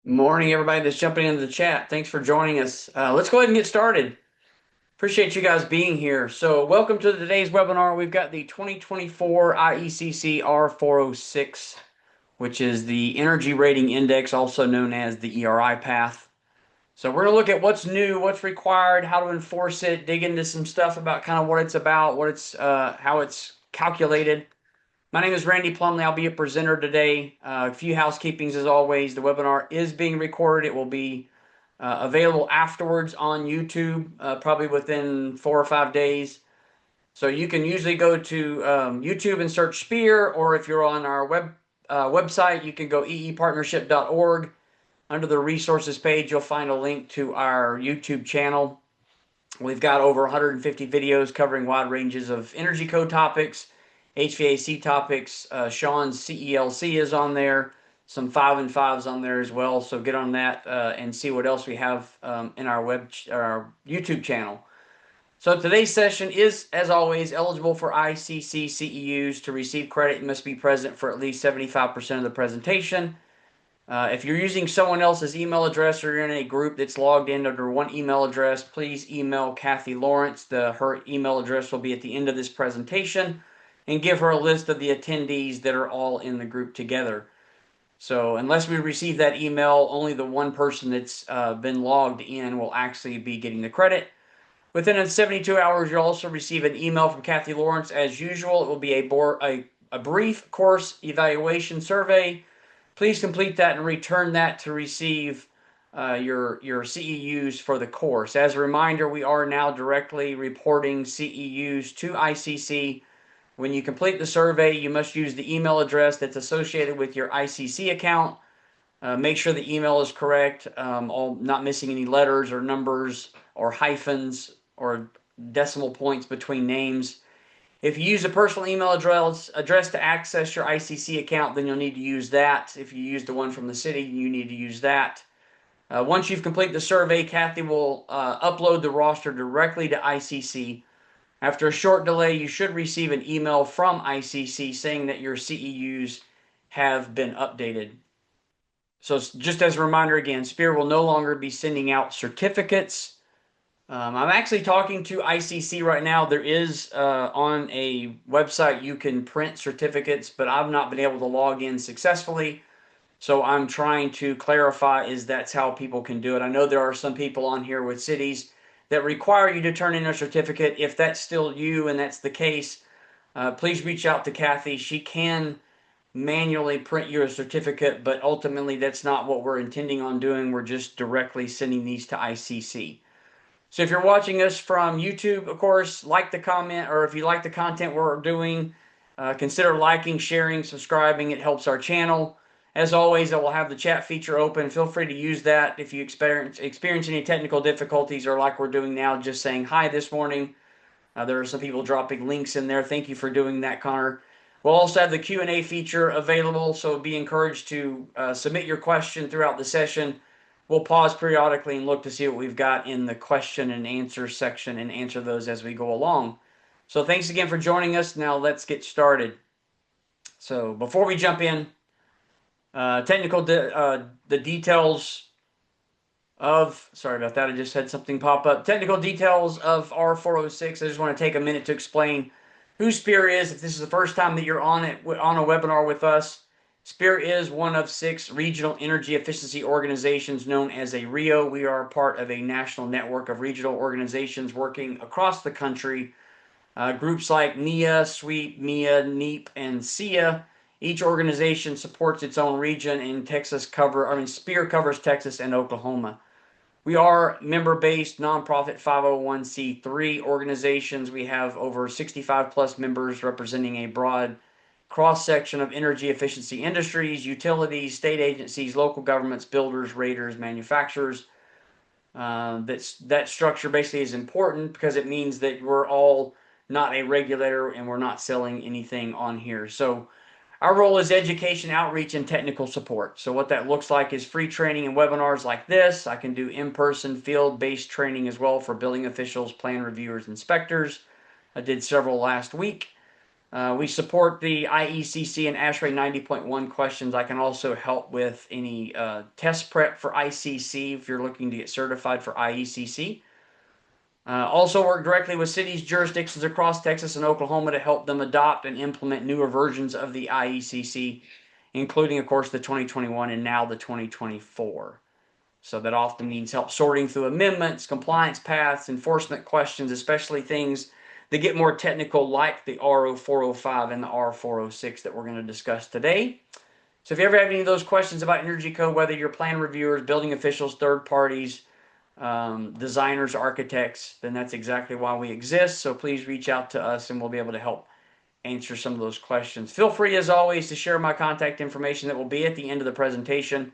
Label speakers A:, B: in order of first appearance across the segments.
A: Morning, everybody that's jumping into the chat. Thanks for joining us. Let's go ahead and get started. Appreciate you guys being here. So, welcome to today's webinar. We've got the 2024 IECC R406, which is the Energy Rating Index, also known as the ERI path. So, we're going to look at what's new, what's required, how to enforce it, dig into some stuff about kind of what it's about, how it's calculated. My name is Randy Plumley. I'll be a presenter today. A few housekeepings as always. The webinar is being recorded. It will be available afterwards on YouTube, probably within 4 or 5 days. So you can usually go to YouTube and search Spear, or if you're on our website, you can go eepartnership.org. Under the resources page, you'll find a link to our YouTube channel. We've got over 150 videos covering wide ranges of energy code topics, HVAC topics. Sean's CELC is on there, some 5 and 5s on there as well. So get on that and see what else we have in our YouTube channel. So today's session is, as always, eligible for ICC CEUs. To receive credit, you must be present for at least 75% of the presentation. If you're using someone else's email address or you're in a group that's logged in under one email address, please email Kathy Lawrence. Her email address will be at the end of this presentation, and give her a list of the attendees that are all in the group together. So unless we receive that email, only the one person that's been logged in will actually be getting the credit. Within 72 hours, you'll also receive an email from Kathy Lawrence. As usual, it will be a brief course evaluation survey. Please complete that and return that to receive your CEUs for the course. As a reminder, we are now directly reporting CEUs to ICC. When you complete the survey, you must use the email address that's associated with your ICC account. Make sure the email is correct, not missing any letters or numbers or hyphens or decimal points between names. If you use a personal email address to access your ICC account, then you'll need to use that. If you use the one from the city, you need to use that. Once you've completed the survey, Kathy will upload the roster directly to ICC. After a short delay, you should receive an email from ICC saying that your CEUs have been updated. So just as a reminder again, Spear will no longer be sending out certificates. I'm actually talking to ICC right now. There is on a website you can print certificates, but I've not been able to log in successfully. So I'm trying to clarify is that's how people can do it. I know there are some people on here with cities that require you to turn in a certificate. If that's still you and that's the case, please reach out to Kathy. She can manually print you a certificate, but ultimately that's not what we're intending on doing. We're just directly sending these to ICC. So if you're watching us from YouTube, of course, like the comment, or if you like the content we're doing, consider liking, sharing, subscribing. It helps our channel. As always, I will have the chat feature open. Feel free to use that if you experience any technical difficulties, or like we're doing now, just saying hi this morning. There are some people dropping links in there. Thank you for doing that, Connor. We'll also have the Q&A feature available, so be encouraged to submit your question throughout the session. We'll pause periodically and look to see what we've got in the question and answer section and answer those as we go along. So thanks again for joining us. Now let's get started. So before we jump in, the details of, sorry about that, I just had something pop up. Technical details of R406. I just want to take a minute to explain who Spear is. If this is the first time that you're on a webinar with us, Spear is one of 6 regional energy efficiency organizations known as a RIO. We are part of a national network of regional organizations working across the country. Groups like NEA, SWEEP, MEA, NEEP, and SEA. Each organization supports its own region, and Spear covers Texas and Oklahoma. We are member-based, nonprofit 501c3 organizations. We have over 65 plus members representing a broad cross-section of energy efficiency industries, utilities, state agencies, local governments, builders, raters, manufacturers. That structure basically is important because it means that we're all not a regulator and we're not selling anything on here. So our role is education, outreach, and technical support. So what that looks like is free training and webinars like this. I can do in-person, field-based training as well for building officials, plan reviewers, inspectors. I did several last week. We support the IECC and ASHRAE 90.1 questions. I can also help with any test prep for ICC if you're looking to get certified for IECC. Also work directly with cities, jurisdictions across Texas and Oklahoma to help them adopt and implement newer versions of the IECC, including, of course, the 2021 and now the 2024. So that often means help sorting through amendments, compliance paths, enforcement questions, especially things that get more technical like the R405 and the R406 that we're going to discuss today. So if you ever have any of those questions about energy code, whether you're plan reviewers, building officials, third parties, designers, architects, then that's exactly why we exist. So please reach out to us and we'll be able to help answer some of those questions. Feel free, as always, to share my contact information that will be at the end of the presentation.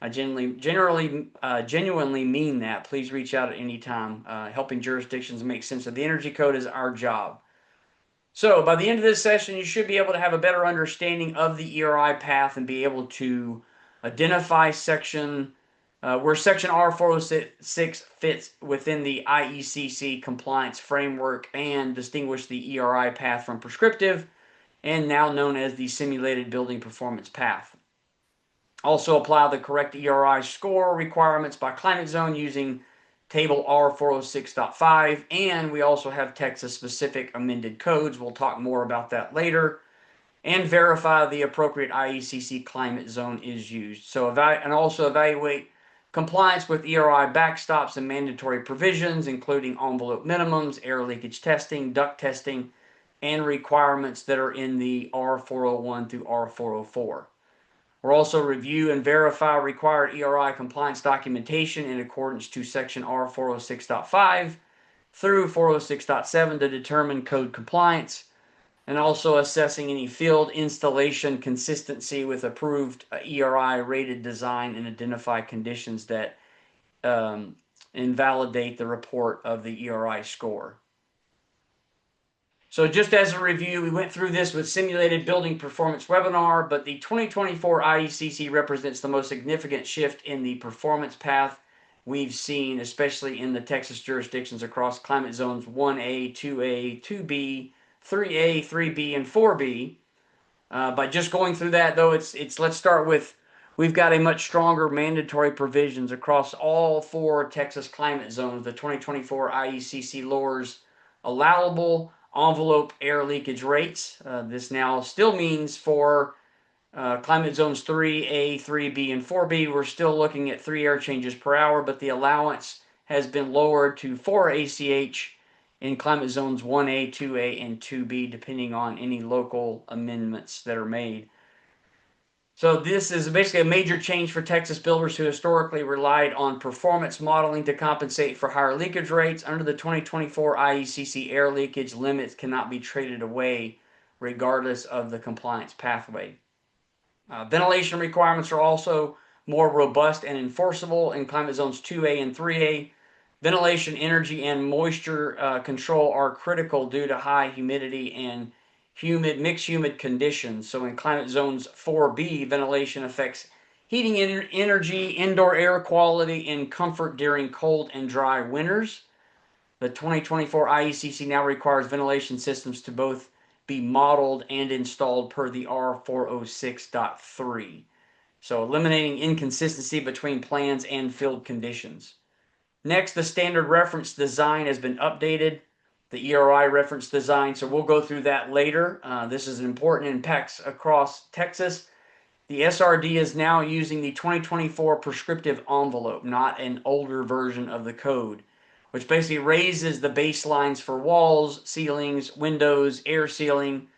A: I genuinely mean that. Please reach out at any time. Helping jurisdictions make sense of the energy code is our job. So by the end of this session, you should be able to have a better understanding of the ERI path and be able to identify where Section R406 fits within the IECC compliance framework and distinguish the ERI path from prescriptive and now known as the simulated building performance path. Also apply the correct ERI score requirements by climate zone using table R406.5, and we also have Texas-specific amended codes. We'll talk more about that later. And verify the appropriate IECC climate zone is used. So and also evaluate compliance with ERI backstops and mandatory provisions, including envelope minimums, air leakage testing, duct testing, and requirements that are in the R401 through R404. We'll also review and verify required ERI compliance documentation in accordance to Section R406.5 through 406.7 to determine code compliance, and also assessing any field installation consistency with approved ERI rated design and identify conditions that invalidate the report of the ERI score. So just as a review, we went through this with simulated building performance webinar, but the 2024 IECC represents the most significant shift in the performance path we've seen, especially in the Texas jurisdictions across climate zones 1A, 2A, 2B, 3A, 3B, and 4B. By just going through that, though, let's start with, we've got a much stronger mandatory provisions across all 4 Texas climate zones. The 2024 IECC lowers allowable envelope air leakage rates. This now still means for climate zones 3A, 3B, and 4B, we're still looking at 3 air changes per hour, but the allowance has been lowered to 4 ACH in climate zones 1A, 2A, and 2B, depending on any local amendments that are made. So this is basically a major change for Texas builders who historically relied on performance modeling to compensate for higher leakage rates. Under the 2024 IECC, air leakage limits cannot be traded away regardless of the compliance pathway. Ventilation requirements are also more robust and enforceable in climate zones 2A and 3A. Ventilation, energy, and moisture control are critical due to high humidity and mixed humid conditions. So in climate zones 4B, ventilation affects heating energy, indoor air quality, and comfort during cold and dry winters. The 2024 IECC now requires ventilation systems to both be modeled and installed per the R406.3. So eliminating inconsistency between plans and field conditions. Next, the standard reference design has been updated, the ERI reference design, so we'll go through that later. This is important impacts across Texas. The SRD is now using the 2024 prescriptive envelope, not an older version of the code, which basically raises the baselines for walls, ceilings, windows, air sealing.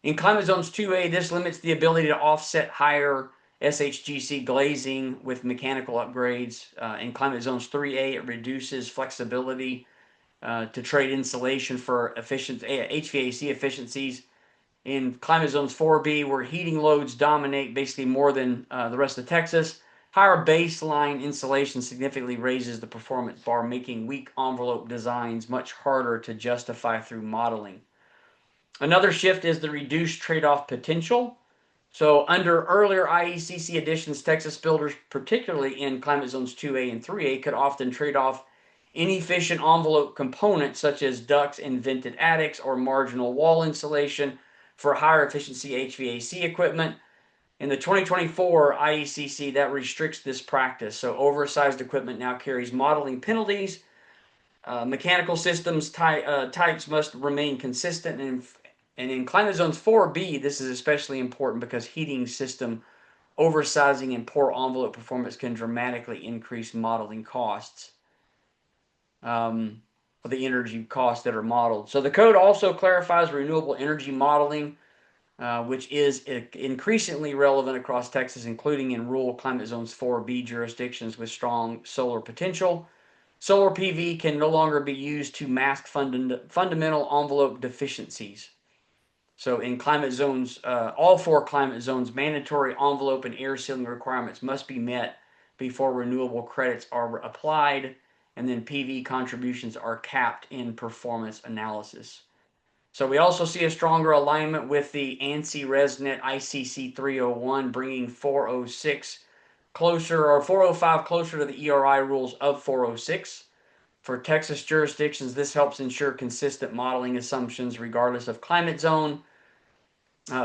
A: In climate zones 2A, this limits the ability to offset higher SHGC glazing with mechanical upgrades. In climate zones 3A, it reduces flexibility to trade insulation for HVAC efficiencies. In climate zones 4B, where heating loads dominate basically more than the rest of Texas, higher baseline insulation significantly raises the performance bar, making weak envelope designs much harder to justify through modeling. Another shift is the reduced trade-off potential. So under earlier IECC additions, Texas builders, particularly in climate zones 2A and 3A, could often trade off inefficient envelope components such as ducts in vented attics or marginal wall insulation for higher efficiency HVAC equipment. In the 2024 IECC, that restricts this practice. So oversized equipment now carries modeling penalties. Mechanical systems types must remain consistent. And in climate zones 4B, this is especially important because heating system oversizing and poor envelope performance can dramatically increase modeling costs. For the energy costs that are modeled. So the code also clarifies renewable energy modeling, which is increasingly relevant across Texas, including in rural climate zones 4B jurisdictions with strong solar potential. Solar PV can no longer be used to mask fundamental envelope deficiencies. So in climate zones, all 4 climate zones, mandatory envelope and air sealing requirements must be met before renewable credits are applied, and then PV contributions are capped in performance analysis. So we also see a stronger alignment with the ANSI ResNet ICC 301, bringing 406 closer, or 405 closer to the ERI rules of 406. For Texas jurisdictions, this helps ensure consistent modeling assumptions regardless of climate zone.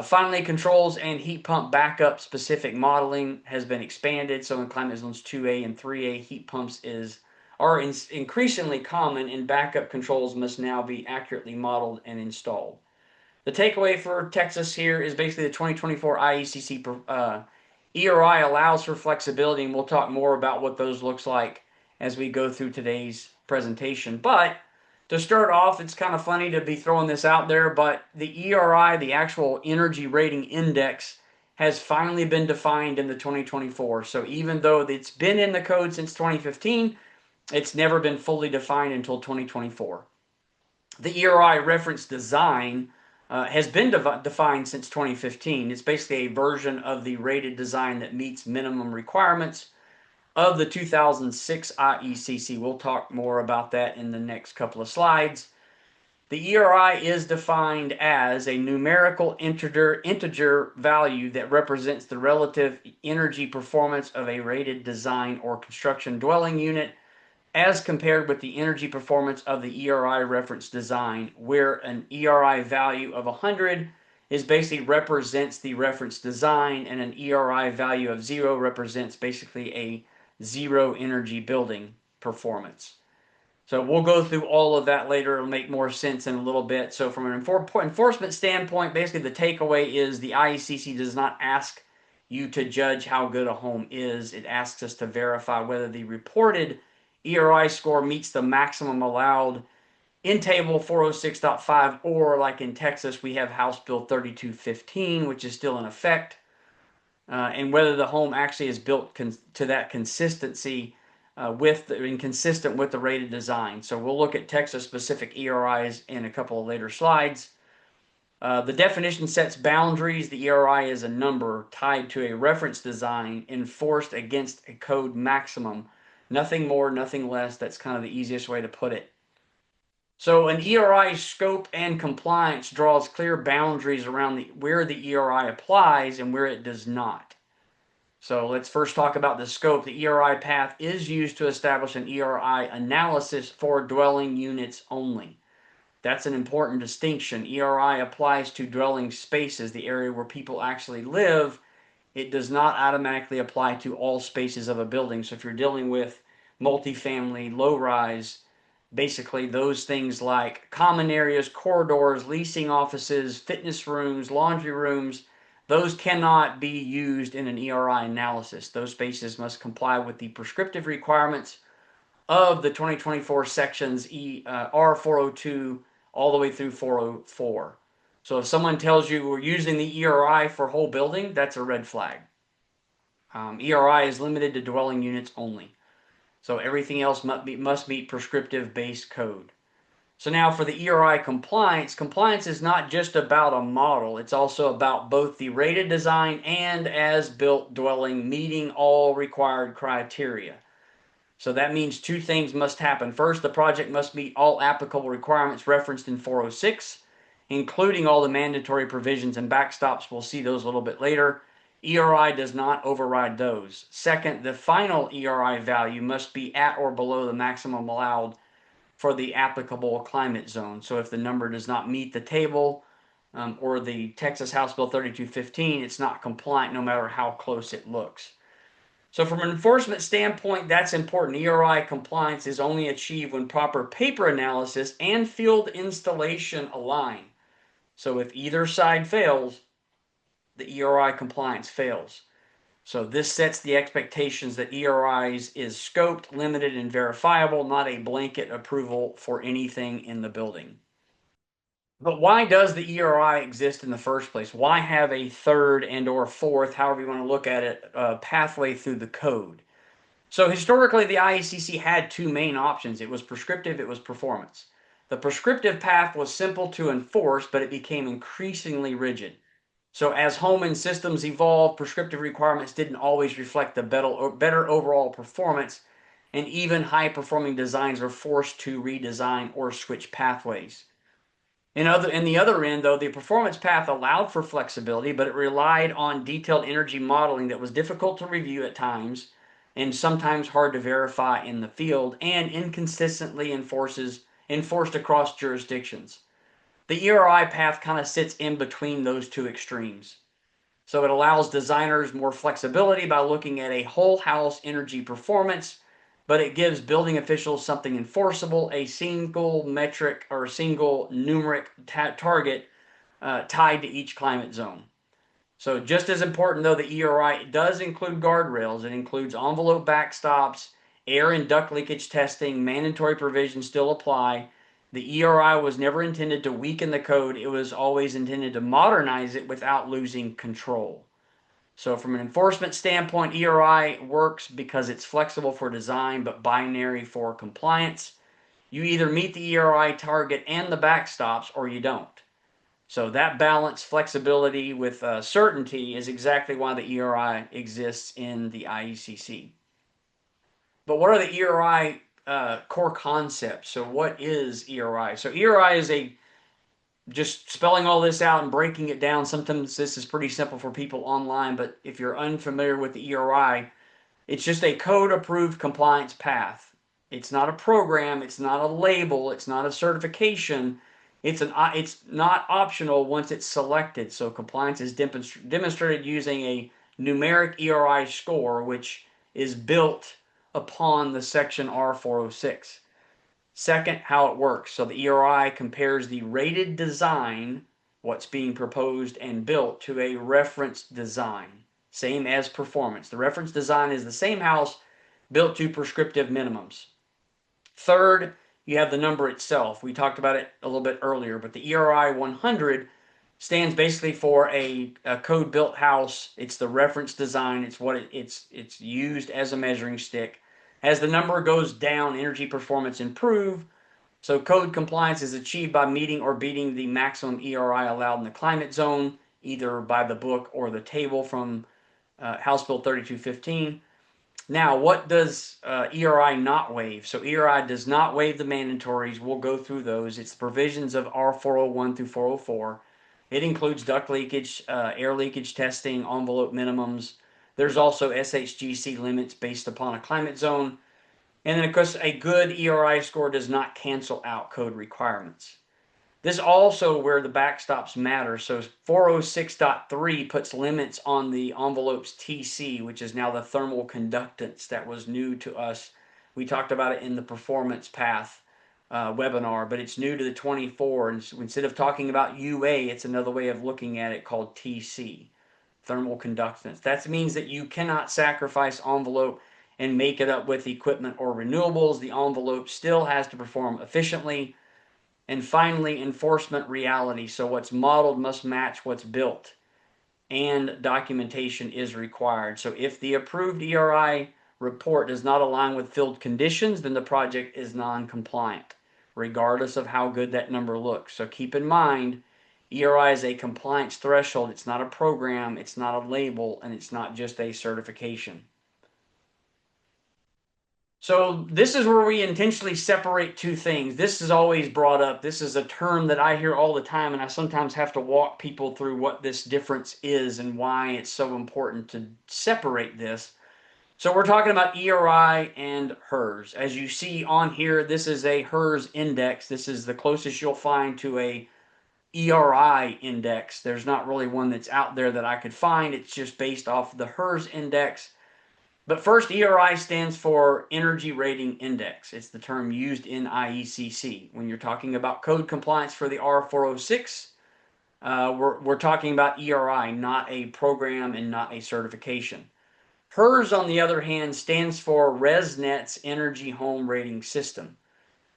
A: Finally, controls and heat pump backup specific modeling has been expanded. So in climate zones 2A and 3A, heat pumps are increasingly common, and backup controls must now be accurately modeled and installed. The takeaway for Texas here is basically the 2024 IECC ERI allows for flexibility, and we'll talk more about what those looks like as we go through today's presentation. But to start off, it's kind of funny to be throwing this out there, but the ERI, the actual Energy Rating Index, has finally been defined in the 2024. So even though it's been in the code since 2015, it's never been fully defined until 2024. The ERI reference design has been defined since 2015. It's basically a version of the rated design that meets minimum requirements of the 2006 IECC. We'll talk more about that in the next couple of slides. The ERI is defined as a numerical integer value that represents the relative energy performance of a rated design or construction dwelling unit as compared with the energy performance of the ERI reference design, where an ERI value of 100 is basically represents the reference design, and an ERI value of 0 represents basically a zero energy building performance. So we'll go through all of that later. It'll make more sense in a little bit. So from an enforcement standpoint, basically the takeaway is the IECC does not ask you to judge how good a home is. It asks us to verify whether the reported ERI score meets the maximum allowed in table 406.5, or like in Texas, we have House Bill 3215, which is still in effect, and whether the home actually is built to that consistency and consistent with the rated design. So we'll look at Texas-specific ERIs in a couple of later slides. The definition sets boundaries. The ERI is a number tied to a reference design enforced against a code maximum. Nothing more, nothing less. That's kind of the easiest way to put it. So an ERI scope and compliance draws clear boundaries around where the ERI applies and where it does not. So let's first talk about the scope. The ERI path is used to establish an ERI analysis for dwelling units only. That's an important distinction. ERI applies to dwelling spaces, the area where people actually live. It does not automatically apply to all spaces of a building. So if you're dealing with multifamily, low-rise, basically those things like common areas, corridors, leasing offices, fitness rooms, laundry rooms, those cannot be used in an ERI analysis. Those spaces must comply with the prescriptive requirements of the 2024 sections R402 all the way through 404. So if someone tells you we're using the ERI for whole building, that's a red flag. ERI is limited to dwelling units only. So everything else must meet prescriptive base code. So now for the ERI compliance, compliance is not just about a model. It's also about both the rated design and as-built dwelling meeting all required criteria. So that means two things must happen. First, the project must meet all applicable requirements referenced in 406, including all the mandatory provisions and backstops. We'll see those a little bit later. ERI does not override those. Second, the final ERI value must be at or below the maximum allowed for the applicable climate zone. So if the number does not meet the table, or the Texas House Bill 3215, it's not compliant no matter how close it looks. So from an enforcement standpoint, that's important. ERI compliance is only achieved when proper paper analysis and field installation align. So if either side fails, the ERI compliance fails. So this sets the expectations that ERIs is scoped, limited, and verifiable, not a blanket approval for anything in the building. But why does the ERI exist in the first place? Why have a third and or fourth, however you want to look at it, pathway through the code? So historically, the IECC had two main options. It was prescriptive, it was performance. The prescriptive path was simple to enforce, but it became increasingly rigid. So as home and systems evolved, prescriptive requirements didn't always reflect the better overall performance, and even high-performing designs were forced to redesign or switch pathways. In the other end, though, the performance path allowed for flexibility, but it relied on detailed energy modeling that was difficult to review at times and sometimes hard to verify in the field and inconsistently enforced across jurisdictions. The ERI path kind of sits in between those two extremes. So it allows designers more flexibility by looking at a whole house energy performance, but it gives building officials something enforceable, a single metric or a single numeric target tied to each climate zone. So just as important though, the ERI does include guardrails. It includes envelope backstops, air and duct leakage testing, mandatory provisions still apply. The ERI was never intended to weaken the code. It was always intended to modernize it without losing control. So from an enforcement standpoint, ERI works because it's flexible for design but binary for compliance. You either meet the ERI target and the backstops or you don't. So that balance, flexibility with certainty is exactly why the ERI exists in the IECC. But what are the ERI core concepts? So what is ERI? So ERI is just spelling all this out and breaking it down. Sometimes this is pretty simple for people online, but if you're unfamiliar with the ERI, it's just a code approved compliance path. It's not a program, it's not a label, it's not a certification. It's not optional once it's selected. So compliance is demonstrated using a numeric ERI score, which is built upon the Section R406. Second, how it works. So the ERI compares the rated design, what's being proposed and built, to a reference design, same as performance. The reference design is the same house built to prescriptive minimums. Third, you have the number itself. We talked about it a little bit earlier, but the ERI 100 stands basically for a code built house. It's the reference design. It's what it's used as a measuring stick. As the number goes down, energy performance improve. So code compliance is achieved by meeting or beating the maximum ERI allowed in the climate zone, either by the book or the table from House Bill 3215. Now, what does ERI not waive? So ERI does not waive the mandatories. We'll go through those. It's the provisions of R401 through 404. It includes duct leakage, air leakage testing, envelope minimums. There's also SHGC limits based upon a climate zone. And then, of course, a good ERI score does not cancel out code requirements. This also where the backstops matter. So 406.3 puts limits on the envelope's TC, which is now the thermal conductance that was new to us. We talked about it in the performance path webinar, but it's new to the 24. And instead of talking about UA, it's another way of looking at it called TC, thermal conductance. That means that you cannot sacrifice envelope and make it up with equipment or renewables. The envelope still has to perform efficiently. And finally, enforcement reality. So what's modeled must match what's built, and documentation is required. So if the approved ERI report does not align with field conditions, then the project is non-compliant, regardless of how good that number looks. So keep in mind, ERI is a compliance threshold. It's not a program, it's not a label, and it's not just a certification. So this is where we intentionally separate two things. This is always brought up. This is a term that I hear all the time, and I sometimes have to walk people through what this difference is and why it's so important to separate this. So we're talking about ERI and HERS. As you see on here, this is a HERS index. This is the closest you'll find to a ERI index. There's not really one that's out there that I could find. It's just based off the HERS index. But first, ERI stands for Energy Rating Index. It's the term used in IECC. When you're talking about code compliance for the R406, we're talking about ERI, not a program and not a certification. HERS, on the other hand, stands for ResNet's Energy Home Rating System.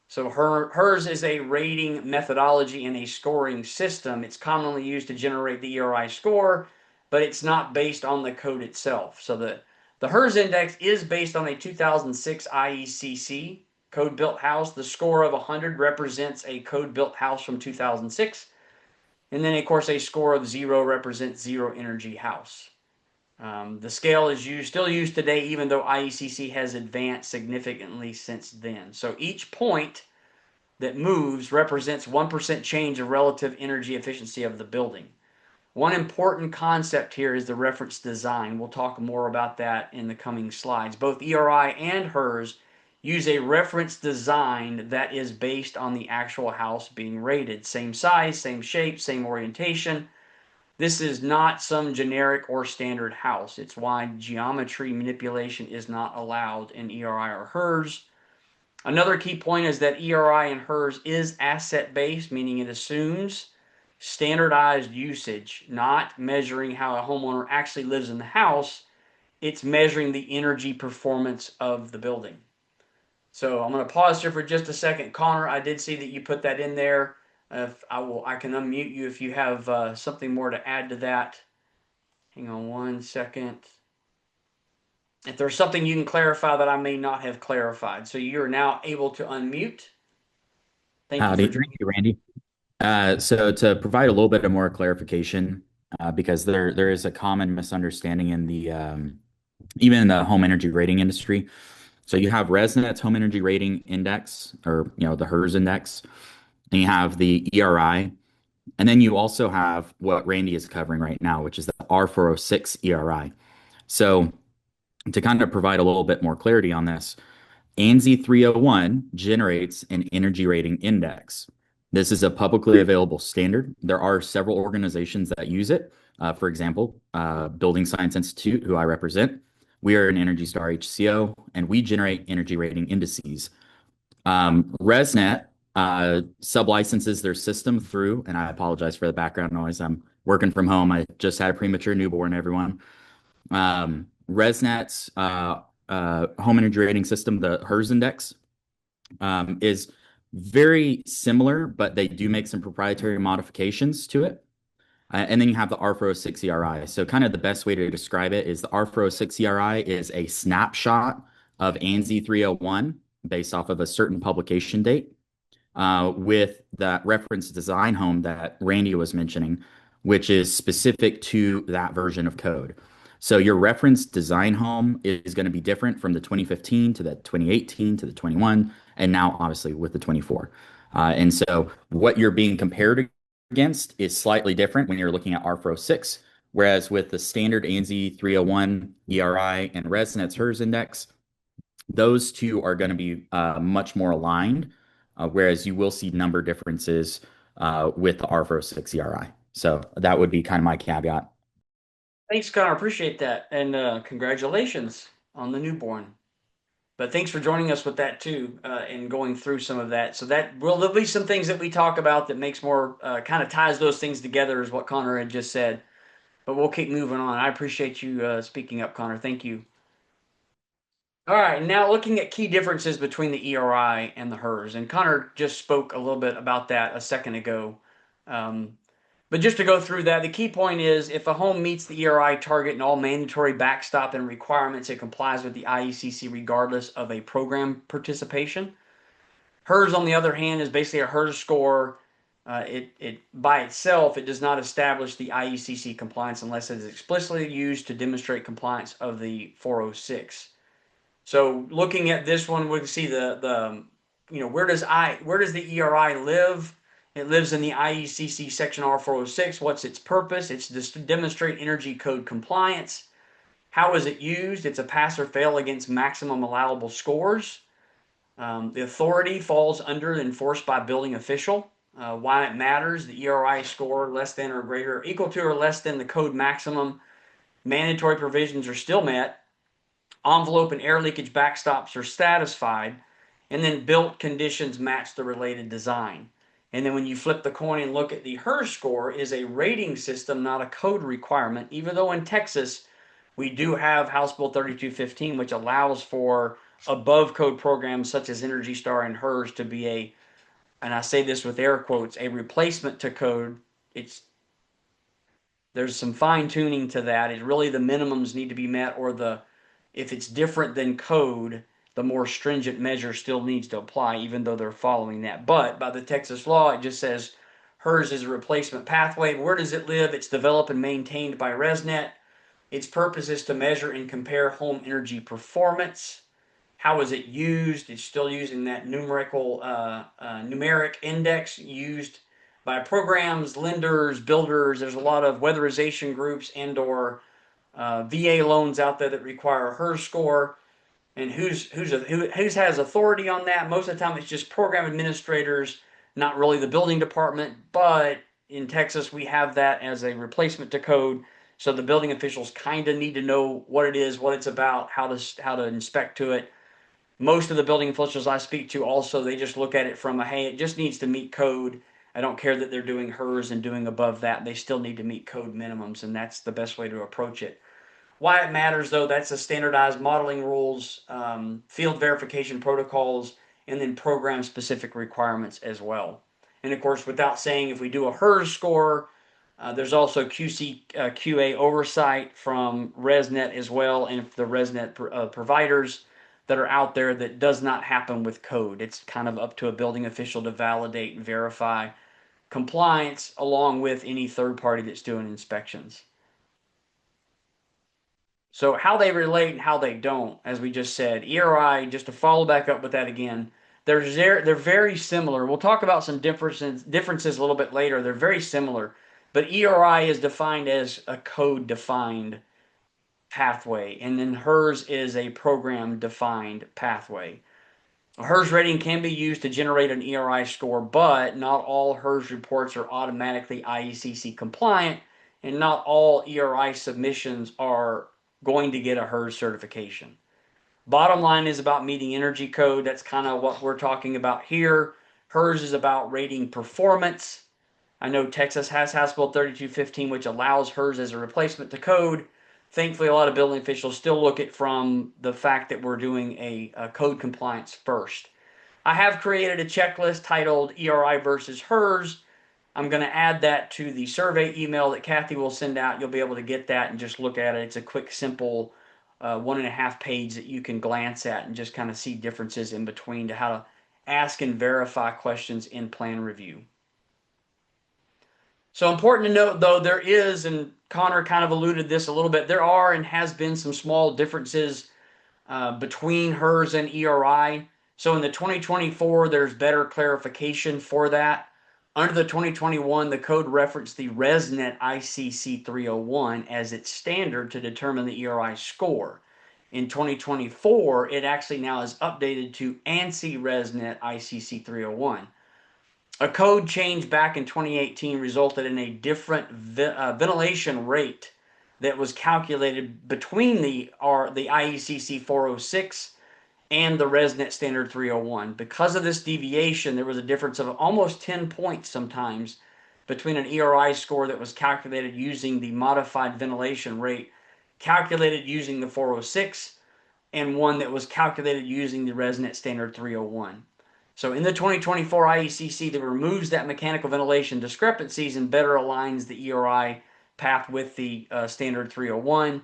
A: So HERS is a rating methodology and a scoring system. It's commonly used to generate the ERI score, but it's not based on the code itself. So the HERS index is based on a 2006 IECC code built house. The score of 100 represents a code built house from 2006. And then, of course, a score of 0 represents zero energy house. The scale is still used today, even though IECC has advanced significantly since then. So each point that moves represents 1% change in relative energy efficiency of the building. One important concept here is the reference design. We'll talk more about that in the coming slides. Both ERI and HERS use a reference design that is based on the actual house being rated. Same size, same shape, same orientation. This is not some generic or standard house. It's why geometry manipulation is not allowed in ERI or HERS. Another key point is that ERI and HERS is asset-based, meaning it assumes standardized usage, not measuring how a homeowner actually lives in the house. It's measuring the energy performance of the building. So I'm going to pause here for just a second. Connor, I did see that you put that in there. I can unmute you if you have something more to add to that. Hang on one second. If there's something you can clarify that I may not have clarified. So you're now able to unmute. Thank you for
B: Howdy. Thank
A: joining.
B: you, Randy. So to provide a little bit of more clarification, because there is a common misunderstanding in the even in the home energy rating industry. So you have ResNet's home energy rating index, or the HERS index, and you have the ERI, and then you also have what Randy is covering right now, which is the R406 ERI. So to kind of provide a little bit more clarity on this, ANSI 301 generates an energy rating index. This is a publicly available standard. There are several organizations that use it. For example, Building Science Institute, who I represent, we are an Energy Star HCO, and we generate energy rating indices. ResNet sublicenses their system through, and I apologize for the background noise. I'm working from home. I just had a premature newborn, everyone. ResNet's home energy rating system, the HERS index, is very similar, but they do make some proprietary modifications to it. And then you have the R406 ERI. So kind of the best way to describe it is the R406 ERI is a snapshot of ANSI 301 based off of a certain publication date, with that reference design home that Randy was mentioning, which is specific to that version of code. So your reference design home is going to be different from the 2015 to the 2018 to the 21, and now obviously with the 24. And so what you're being compared against is slightly different when you're looking at R406, whereas with the standard ANSI 301, ERI, and ResNet's HERS index, those two are going to be much more aligned, whereas you will see number differences with the R406 ERI. So that would be kind of my caveat.
A: Thanks, Connor. Appreciate that. And congratulations on the newborn. But thanks for joining us with that too, and going through some of that. So there'll be some things that we talk about that makes more kind of ties those things together, is what Connor had just said. But we'll keep moving on. I appreciate you speaking up, Connor. Thank you. All right, now looking at key differences between the ERI and the HERS, and Connor just spoke a little bit about that a second ago. But just to go through that, the key point is if a home meets the ERI target and all mandatory backstop and requirements, it complies with the IECC regardless of a program participation. HERS, on the other hand, is basically a HERS score. It by itself, it does not establish the IECC compliance unless it is explicitly used to demonstrate compliance of the 406. So looking at this one, we can see where does the ERI live? It lives in the IECC Section R406. What's its purpose? It's to demonstrate energy code compliance. How is it used? It's a pass or fail against maximum allowable scores. The authority falls under enforced by building official. Why it matters, the ERI score less than or greater, equal to or less than the code maximum, mandatory provisions are still met, envelope and air leakage backstops are satisfied, and then built conditions match the related design. And then when you flip the coin and look at the HERS score, is a rating system, not a code requirement, even though in Texas we do have House Bill 3215, which allows for above code programs such as Energy Star and HERS to be a, and I say this with air quotes, a replacement to code. It's There's some fine tuning to that. It's really the minimums need to be met, or the if it's different than code, the more stringent measure still needs to apply, even though they're following that. But by the Texas law, it just says HERS is a replacement pathway. Where does it live? It's developed and maintained by ResNet. Its purpose is to measure and compare home energy performance. How is it used? It's still using that numeric index used by programs, lenders, builders. There's a lot of weatherization groups and/or VA loans out there that require a HERS score. And who has authority on that? Most of the time, it's just program administrators, not really the building department. But in Texas, we have that as a replacement to code. So the building officials kind of need to know what it is, what it's about, how to inspect to it. Most of the building officials I speak to also, they just look at it from a, hey, it just needs to meet code. I don't care that they're doing HERS and doing above that. They still need to meet code minimums, and that's the best way to approach it. Why it matters, though, that's the standardized modeling rules, field verification protocols, and then program specific requirements as well. And of course, without saying, if we do a HERS score, there's also QC QA oversight from ResNet as well, and the ResNet providers that are out there. That does not happen with code. It's kind of up to a building official to validate and verify compliance along with any third party that's doing inspections. So how they relate and how they don't, as we just said, ERI, just to follow back up with that again, they're very similar. We'll talk about some differences a little bit later. They're very similar, but ERI is defined as a code defined pathway, and then HERS is a program defined pathway. A HERS rating can be used to generate an ERI score, but not all HERS reports are automatically IECC compliant, and not all ERI submissions are going to get a HERS certification. Bottom line is about meeting energy code. That's kind of what we're talking about here. HERS is about rating performance. I know Texas has House Bill 3215, which allows HERS as a replacement to code. Thankfully, a lot of building officials still look at from the fact that we're doing a code compliance first. I have created a checklist titled ERI versus HERS. I'm going to add that to the survey email that Kathy will send out. You'll be able to get that and just look at it. It's a quick, simple 1.5 page that you can glance at and just kind of see differences in between to how to ask and verify questions in plan review. So important to note, though, there is, and Connor kind of alluded this a little bit, there are and has been some small differences between HERS and ERI. So in the 2024, there's better clarification for that. Under the 2021, the code referenced the ResNet ICC 301 as its standard to determine the ERI score. In 2024, it actually now is updated to ANSI ResNet ICC 301. A code change back in 2018 resulted in a different ventilation rate that was calculated between the IECC 406 and the ResNet standard 301. Because of this deviation, there was a difference of almost 10 points sometimes between an ERI score that was calculated using the modified ventilation rate calculated using the 406 and one that was calculated using the ResNet standard 301. So in the 2024 IECC, that removes that mechanical ventilation discrepancies and better aligns the ERI path with the standard 301.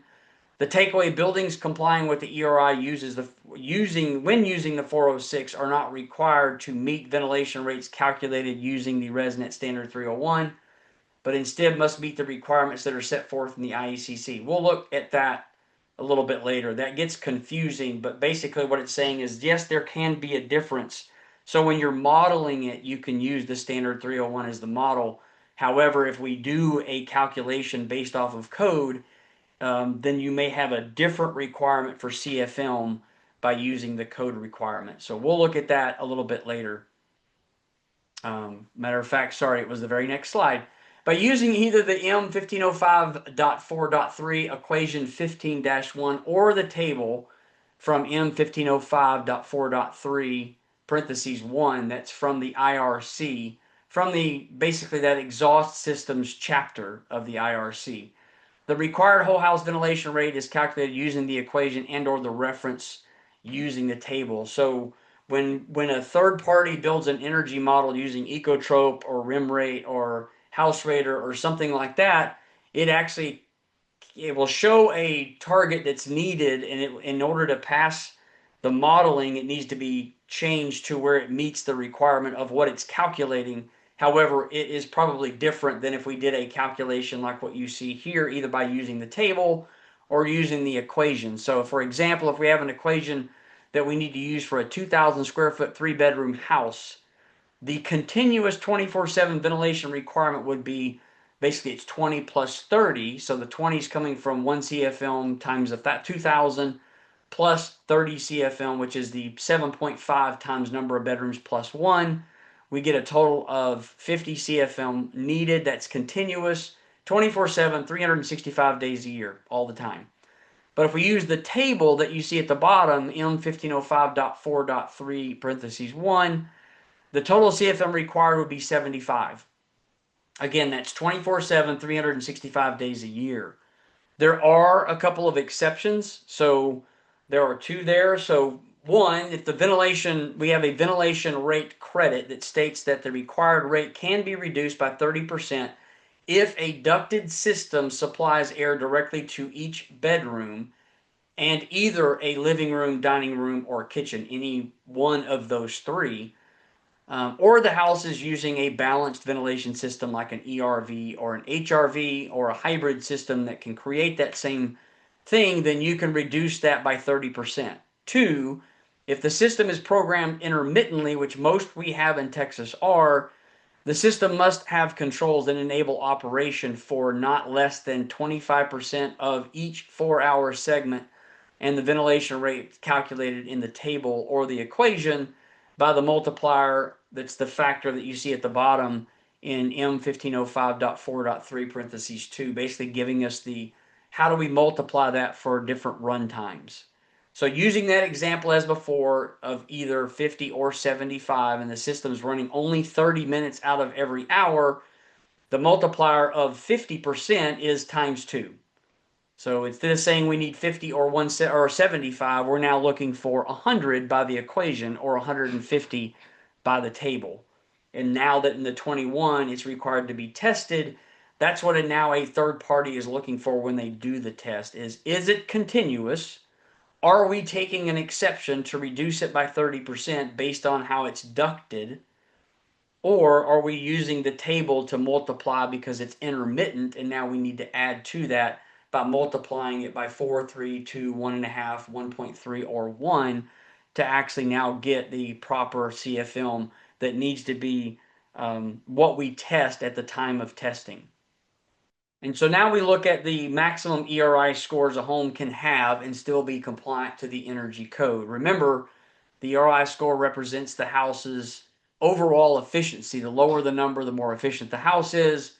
A: The takeaway: buildings complying with the ERI when using the 406 are not required to meet ventilation rates calculated using the ResNet standard 301, but instead must meet the requirements that are set forth in the IECC. We'll look at that a little bit later. That gets confusing, but basically what it's saying is, yes, there can be a difference. So when you're modeling it, you can use the standard 301 as the model. However, if we do a calculation based off of code, then you may have a different requirement for CFM by using the code requirement. So we'll look at that a little bit later. Matter of fact, sorry, it was the very next slide. By using either the M1505.4.3 equation 15-1 or the table from M1505.4.3 parentheses 1, that's from the IRC, from the basically that exhaust systems chapter of the IRC. The required whole house ventilation rate is calculated using the equation and or the reference using the table. So when a third party builds an energy model using Ecotrope or Rim Rate or House Rater or something like that, it actually it will show a target that's needed, and in order to pass the modeling, it needs to be changed to where it meets the requirement of what it's calculating. However, it is probably different than if we did a calculation like what you see here, either by using the table or using the equation. So, for example, if we have an equation that we need to use for a 2,000 square foot 3 bedroom house, the continuous 24/7 ventilation requirement would be basically it's 20 plus 30. So the 20 is coming from 1 CFM times that 2,000 plus 30 CFM, which is the 7.5 times number of bedrooms plus 1. We get a total of 50 CFM needed. That's continuous 24/7, 365 days a year, all the time. But if we use the table that you see at the bottom, M1505.4.3 parentheses 1, the total CFM required would be 75. Again, that's 24/7, 365 days a year. There are a couple of exceptions. So there are two there. So one, if the ventilation, we have a ventilation rate credit that states that the required rate can be reduced by 30% if a ducted system supplies air directly to each bedroom and either a living room, dining room, or kitchen, any one of those three. Or the house is using a balanced ventilation system like an ERV or an HRV or a hybrid system that can create that same thing, then you can reduce that by 30%. Two, if the system is programmed intermittently, which most we have in Texas are, the system must have controls that enable operation for not less than 25% of each 4 hour segment, and the ventilation rate calculated in the table or the equation by the multiplier that's the factor that you see at the bottom in M1505.4.3 parentheses 2, basically giving us the how do we multiply that for different run times. So using that example as before of either 50 or 75 and the system's running only 30 minutes out of every hour, the multiplier of 50% is times 2. So instead of saying we need 50 or 75, we're now looking for 100 by the equation or 150 by the table. And now that in the 21 it's required to be tested, that's what now a third party is looking for when they do the test is it continuous? Are we taking an exception to reduce it by 30% based on how it's ducted? Or are we using the table to multiply because it's intermittent and now we need to add to that by multiplying it by 4, 3, 2, 1.5, 1.3, or 1 to actually now get the proper CFM that needs to be what we test at the time of testing. And so now we look at the maximum ERI scores a home can have and still be compliant to the energy code. Remember, the ERI score represents the house's overall efficiency. The lower the number, the more efficient the house is.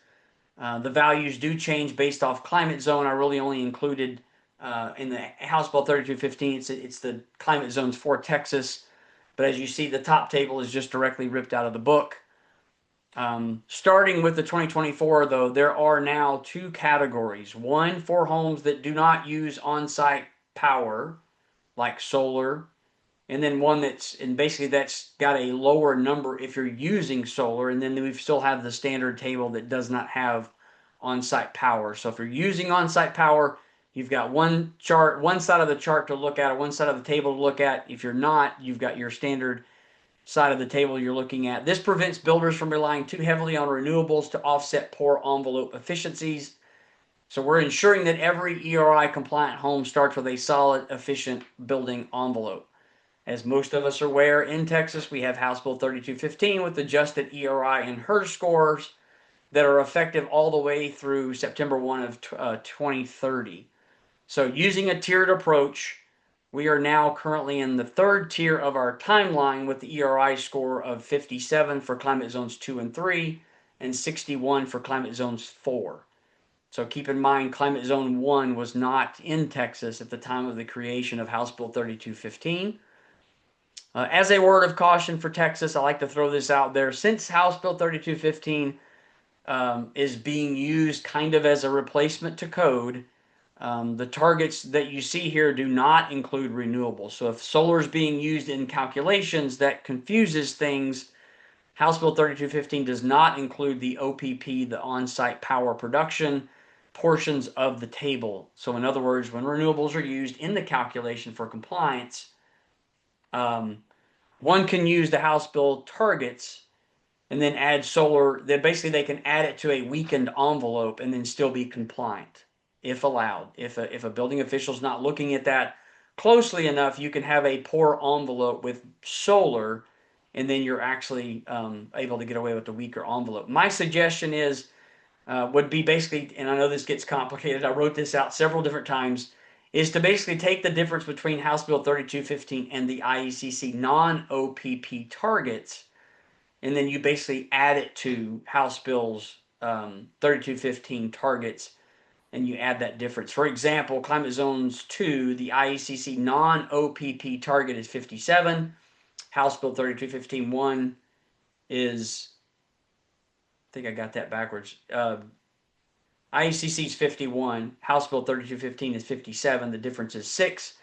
A: The values do change based off climate zone. I really only included in the House Bill 3215, it's the climate zones for Texas. But as you see, the top table is just directly ripped out of the book. Starting with the 2024, though, there are now two categories. One for homes that do not use on-site power, like solar, and then one and basically that's got a lower number if you're using solar, and then we still have the standard table that does not have on-site power. So if you're using on-site power, you've got one side of the chart to look at, or one side of the table to look at. If you're not, you've got your standard side of the table you're looking at. This prevents builders from relying too heavily on renewables to offset poor envelope efficiencies. So we're ensuring that every ERI compliant home starts with a solid, efficient building envelope. As most of us are aware, in Texas, we have House Bill 3215 with adjusted ERI and HERS scores that are effective all the way through September 1 of 2030. So using a tiered approach, We are now currently in the third tier of our timeline with the ERI score of 57 for climate zones 2 and 3 and 61 for climate zones 4. So keep in mind, climate zone 1 was not in Texas at the time of the creation of House Bill 3215. As a word of caution for Texas, I like to throw this out there. Since House Bill 3215 is being used kind of as a replacement to code, the targets that you see here do not include renewables. So if solar is being used in calculations, that confuses things. House Bill 3215 does not include the OPP, the on-site power production portions of the table. So in other words, when renewables are used in the calculation for compliance, one can use the House bill targets and then add solar. That basically they can add it to a weakened envelope and then still be compliant if allowed. If a building official is not looking at that closely enough, you can have a poor envelope with solar, and then you're actually able to get away with the weaker envelope. My suggestion is would be basically, and I know this gets complicated. I wrote this out several different times. Is to basically take the difference between House Bill 3215 and the IECC non-OPP targets, and then you basically add it to House Bill's 3215 targets, and you add that difference. For example, Climate Zones 2, the IECC non-OPP target is 57. House Bill 3215-1 is, I think I got that backwards. IECC is 51. House Bill 3215 is 57. The difference is 6.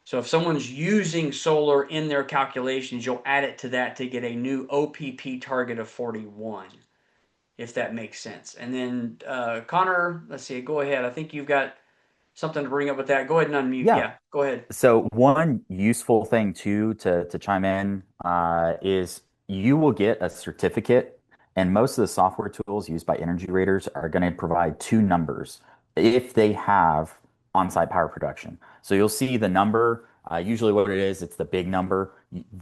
A: So if someone's using solar in their calculations, you'll add it to that to get a new OPP target of 41, if that makes sense. And then Connor, let's see, go ahead. I think you've got something to bring up with that. Go ahead and unmute.
B: Yeah.
A: Yeah, go ahead.
B: So one useful thing too to chime in is you will get a certificate, and most of the software tools used by energy raters are going to provide two numbers if they have on-site power production. So you'll see the number. Usually, what it is, it's the big number.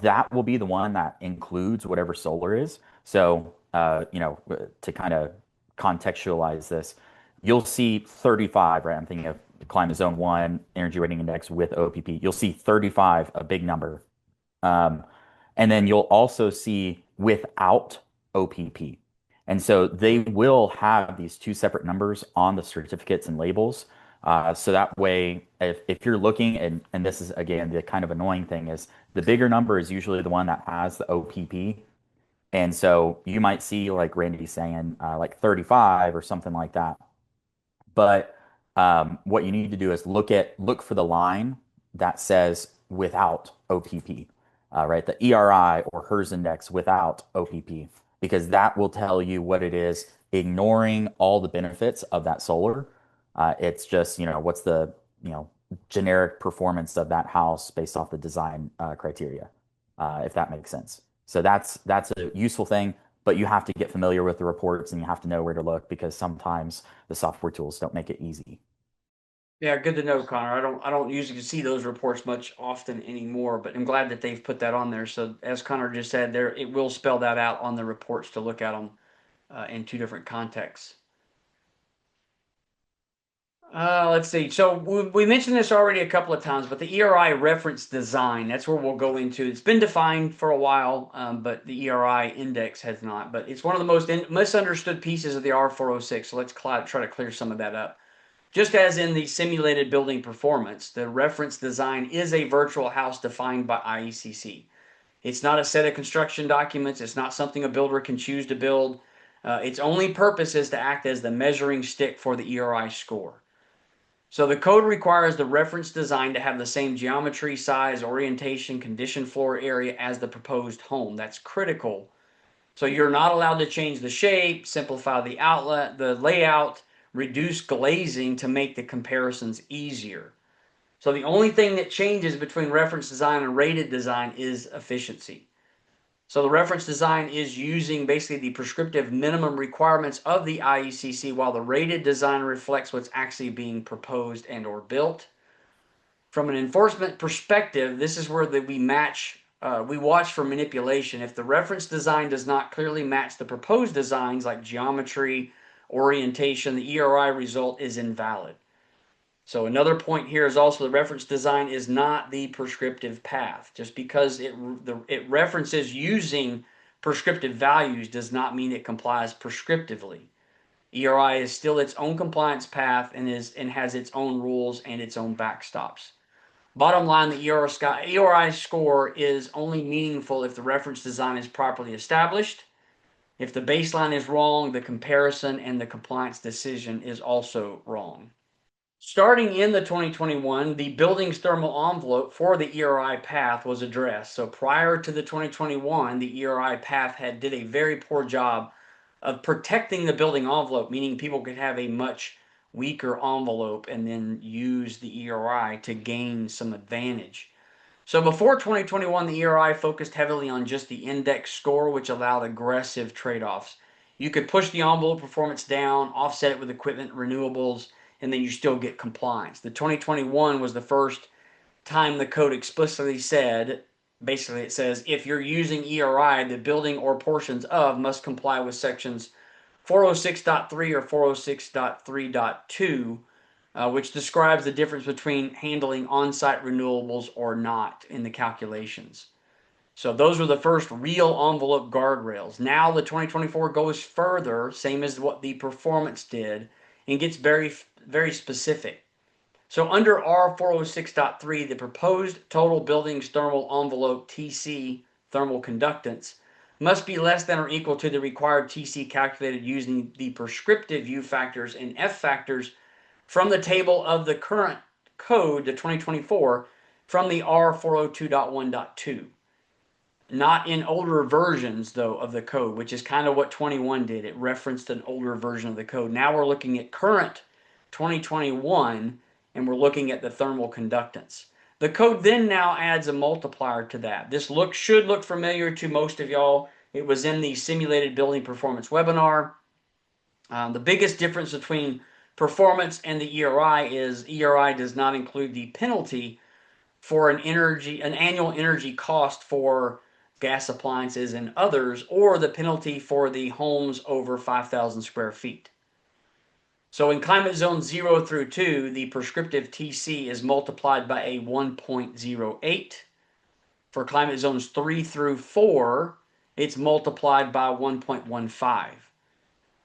B: That will be the one that includes whatever solar is. So to kind of contextualize this, you'll see 35, right? I'm thinking of climate zone 1 energy rating index with OPP. You'll see 35, a big number. Um, and then you'll also see without OPP. And so they will have these two separate numbers on the certificates and labels. So that way, if you're looking, and this is again the kind of annoying thing, is the bigger number is usually the one that has the OPP. And so you might see, like Randy saying, like 35 or something like that. But what you need to do is look for the line that says without OPP, right? The ERI or HERS index without OPP, because that will tell you what it is, ignoring all the benefits of that solar. It's just, what's the, generic performance of that house based off the design criteria, if that makes sense. So that's a useful thing, but you have to get familiar with the reports and you have to know where to look because sometimes the software tools don't make it easy.
A: Yeah, good to know, Connor. I don't usually see those reports much often anymore, but I'm glad that they've put that on there. So as Connor just said, there it will spell that out on the reports to look at them in two different contexts. Let's see. So we mentioned this already a couple of times, but the ERI reference design, that's where we'll go into. It's been defined for a while, but the ERI index has not. But it's one of the most misunderstood pieces of the R406. So let's try to clear some of that up. Just as in the simulated building performance, the reference design is a virtual house defined by IECC. It's not a set of construction documents. It's not something a builder can choose to build. Its only purpose is to act as the measuring stick for the ERI score. So the code requires the reference design to have the same geometry, size, orientation, condition floor area as the proposed home. That's critical. So you're not allowed to change the shape, simplify the outlet, the layout, reduce glazing to make the comparisons easier. So the only thing that changes between reference design and rated design is efficiency. So the reference design is using basically the prescriptive minimum requirements of the IECC, while the rated design reflects what's actually being proposed and or built. From an enforcement perspective, this is where we watch for manipulation. If the reference design does not clearly match the proposed designs like geometry, orientation, the ERI result is invalid. So another point here is also the reference design is not the prescriptive path. Just because it references using prescriptive values does not mean it complies prescriptively. ERI is still its own compliance path and has its own rules and its own backstops. Bottom line, the ERI score is only meaningful if the reference design is properly established. If the baseline is wrong, the comparison and the compliance decision is also wrong. Starting in the 2021, the building's thermal envelope for the ERI path was addressed. So prior to the 2021, the ERI path did a very poor job of protecting the building envelope, meaning people could have a much weaker envelope and then use the ERI to gain some advantage. So before 2021, the ERI focused heavily on just the index score, which allowed aggressive trade-offs. You could push the envelope performance down, offset it with equipment renewables, and then you still get compliance. The 2021 was the first time the code explicitly said, basically it says, if you're using ERI, the building or portions of must comply with sections 406.3 or 406.3.2, which describes the difference between handling on-site renewables or not in the calculations. So those were the first real envelope guardrails. Now the 2024 goes further, same as what the performance did, and gets very, very specific. So under R406.3, the proposed total building's thermal envelope TC thermal conductance must be less than or equal to the required TC calculated using the prescriptive U factors and F factors from the table of the current code, the 2024, from the R402.1.2. Not in older versions, though, of the code, which is kind of what 21 did. It referenced an older version of the code. Now we're looking at current 2021, and we're looking at the thermal conductance. The code then now adds a multiplier to that. This should look familiar to most of y'all. It was in the simulated building performance webinar. The biggest difference between performance and the ERI is ERI does not include the penalty for an annual energy cost for gas appliances and others, or the penalty for the homes over 5,000 square feet. So in climate zone 0 through 2, the prescriptive TC is multiplied by a 1.08. For climate zones 3 through 4, it's multiplied by 1.15.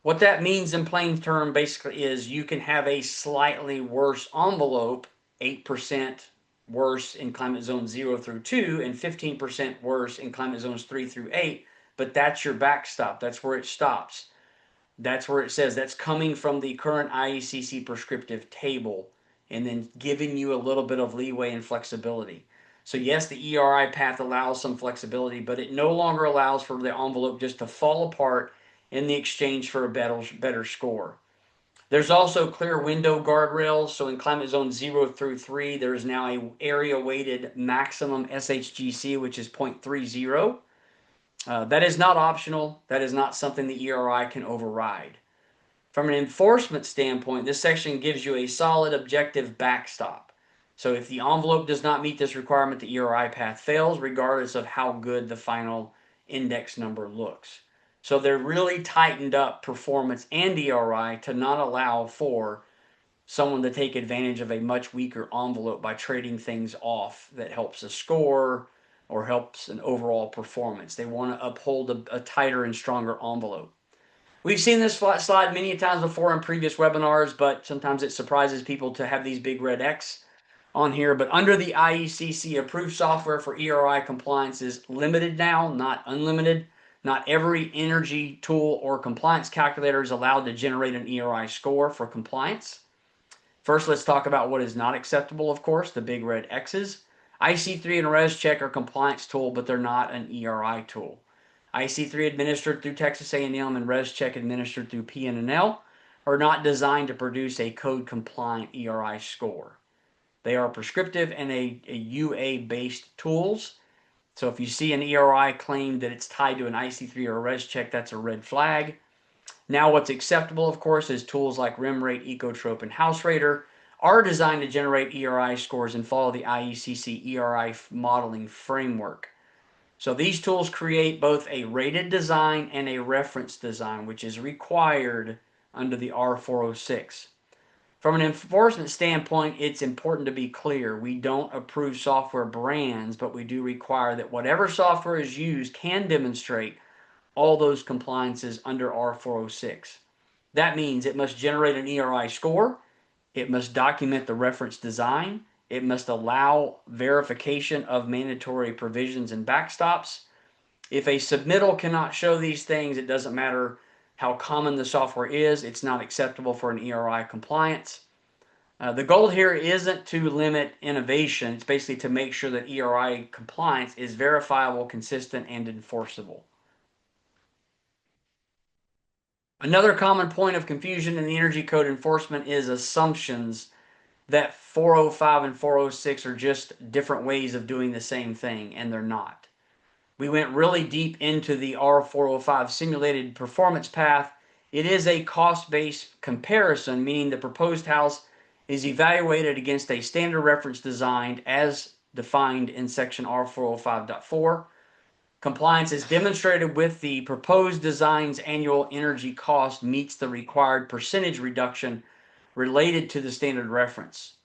A: What that means in plain term basically is you can have a slightly worse envelope, 8% worse in climate zone 0 through 2 and 15% worse in climate zones 3 through 8, but that's your backstop. That's where it stops. That's where it says that's coming from the current IECC prescriptive table and then giving you a little bit of leeway and flexibility. So yes, the ERI path allows some flexibility, but it no longer allows for the envelope just to fall apart in the exchange for a better score. There's also clear window guardrails. So in climate zone 0 through 3, there is now a area weighted maximum SHGC, which is 0.30. That is not optional. That is not something the ERI can override. From an enforcement standpoint, this section gives you a solid objective backstop. So if the envelope does not meet this requirement, the ERI path fails, regardless of how good the final index number looks. So they're really tightened up performance and ERI to not allow for someone to take advantage of a much weaker envelope by trading things off that helps a score or helps an overall performance. They want to uphold a tighter and stronger envelope. We've seen this slide many times before in previous webinars, but sometimes it surprises people to have these big red X on here. But under the IECC, approved software for ERI compliance is limited now, not unlimited. Not every energy tool or compliance calculator is allowed to generate an ERI score for compliance. First, let's talk about what is not acceptable, of course, the big red X's. IC3 and ResCheck are compliance tool, but they're not an ERI tool. IC3 administered through Texas A&M and ResCheck administered through PNNL are not designed to produce a code-compliant ERI score. They are prescriptive and a UA-based tools. So if you see an ERI claim that it's tied to an IC3 or a ResCheck, that's a red flag. Now what's acceptable, of course, is tools like RimRate, Ecotrope, and HouseRater are designed to generate ERI scores and follow the IECC ERI modeling framework. So these tools create both a rated design and a reference design, which is required under the R406. From an enforcement standpoint, it's important to be clear. We don't approve software brands, but we do require that whatever software is used can demonstrate all those compliances under R406. That means it must generate an ERI score, it must document the reference design, it must allow verification of mandatory provisions and backstops. If a submittal cannot show these things, it doesn't matter how common the software is, it's not acceptable for an ERI compliance. The goal here isn't to limit innovation, it's basically to make sure that ERI compliance is verifiable, consistent, and enforceable. Another common point of confusion in the Energy Code enforcement is assumptions that 405 and 406 are just different ways of doing the same thing, and they're not. We went really deep into the R405 simulated performance path. It is a cost-based comparison, meaning the proposed house is evaluated against a standard reference design as defined in section R405.4. Compliance is demonstrated with the proposed design's annual energy cost meets the required percentage reduction related to the standard reference.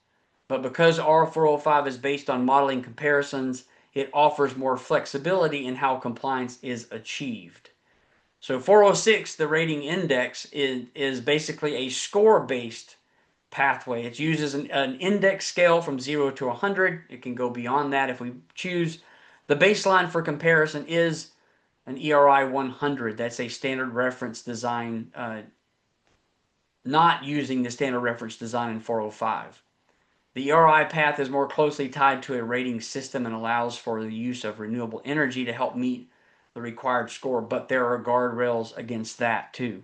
A: But because R405 is based on modeling comparisons, it offers more flexibility in how compliance is achieved. So 406, the rating index, is basically a score-based pathway. It uses an index scale from 0 to 100. It can go beyond that if we choose. The baseline for comparison is an ERI 100. That's a standard reference design, not using the standard reference design in 405. The ERI path is more closely tied to a rating system and allows for the use of renewable energy to help meet the required score, but there are guardrails against that too.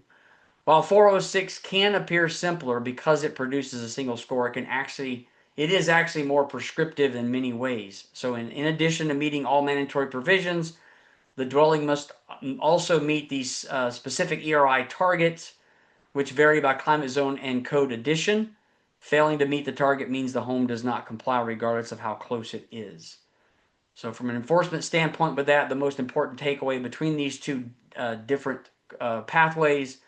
A: While 406 can appear simpler because it produces a single score, it is actually more prescriptive in many ways. So in addition to meeting all mandatory provisions, the dwelling must also meet these specific ERI targets, which vary by climate zone and code addition. Failing to meet the target means the home does not comply regardless of how close it is. So from an enforcement standpoint with that, the most important takeaway between these two different pathways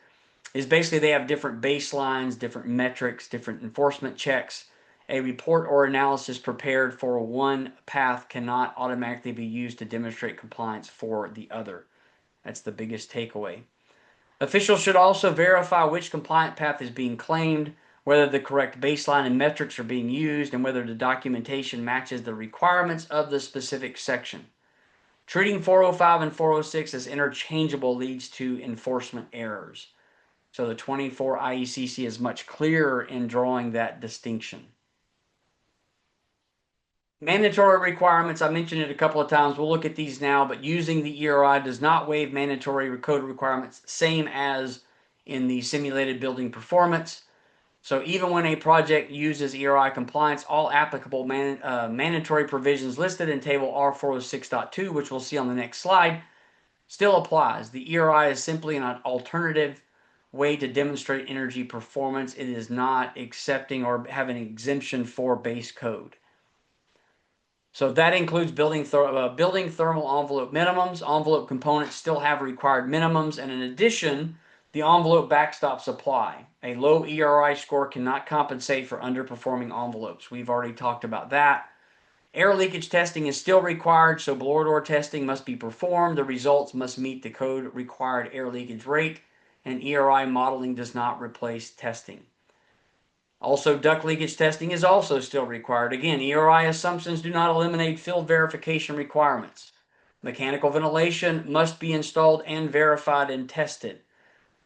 A: is basically they have different baselines, different metrics, different enforcement checks. A report or analysis prepared for one path cannot automatically be used to demonstrate compliance for the other. That's the biggest takeaway. Officials should also verify which compliant path is being claimed, whether the correct baseline and metrics are being used, and whether the documentation matches the requirements of the specific section. Treating 405 and 406 as interchangeable leads to enforcement errors. So the 24 IECC is much clearer in drawing that distinction. Mandatory requirements, I mentioned it a couple of times. We'll look at these now, but using the ERI does not waive mandatory code requirements, same as in the simulated building performance. So even when a project uses ERI compliance, all applicable mandatory provisions listed in table R406.2, which we'll see on the next slide, still applies. The ERI is simply an alternative way to demonstrate energy performance. It is not accepting or having an exemption for base code. So that includes building thermal envelope minimums. Envelope components still have required minimums, and in addition, the envelope backstops apply. A low ERI score cannot compensate for underperforming envelopes. We've already talked about that. Air leakage testing is still required, so blower door testing must be performed. The results must meet the code required air leakage rate, and ERI modeling does not replace testing. Also, duct leakage testing is also still required. Again, ERI assumptions do not eliminate field verification requirements. Mechanical ventilation must be installed and verified and tested.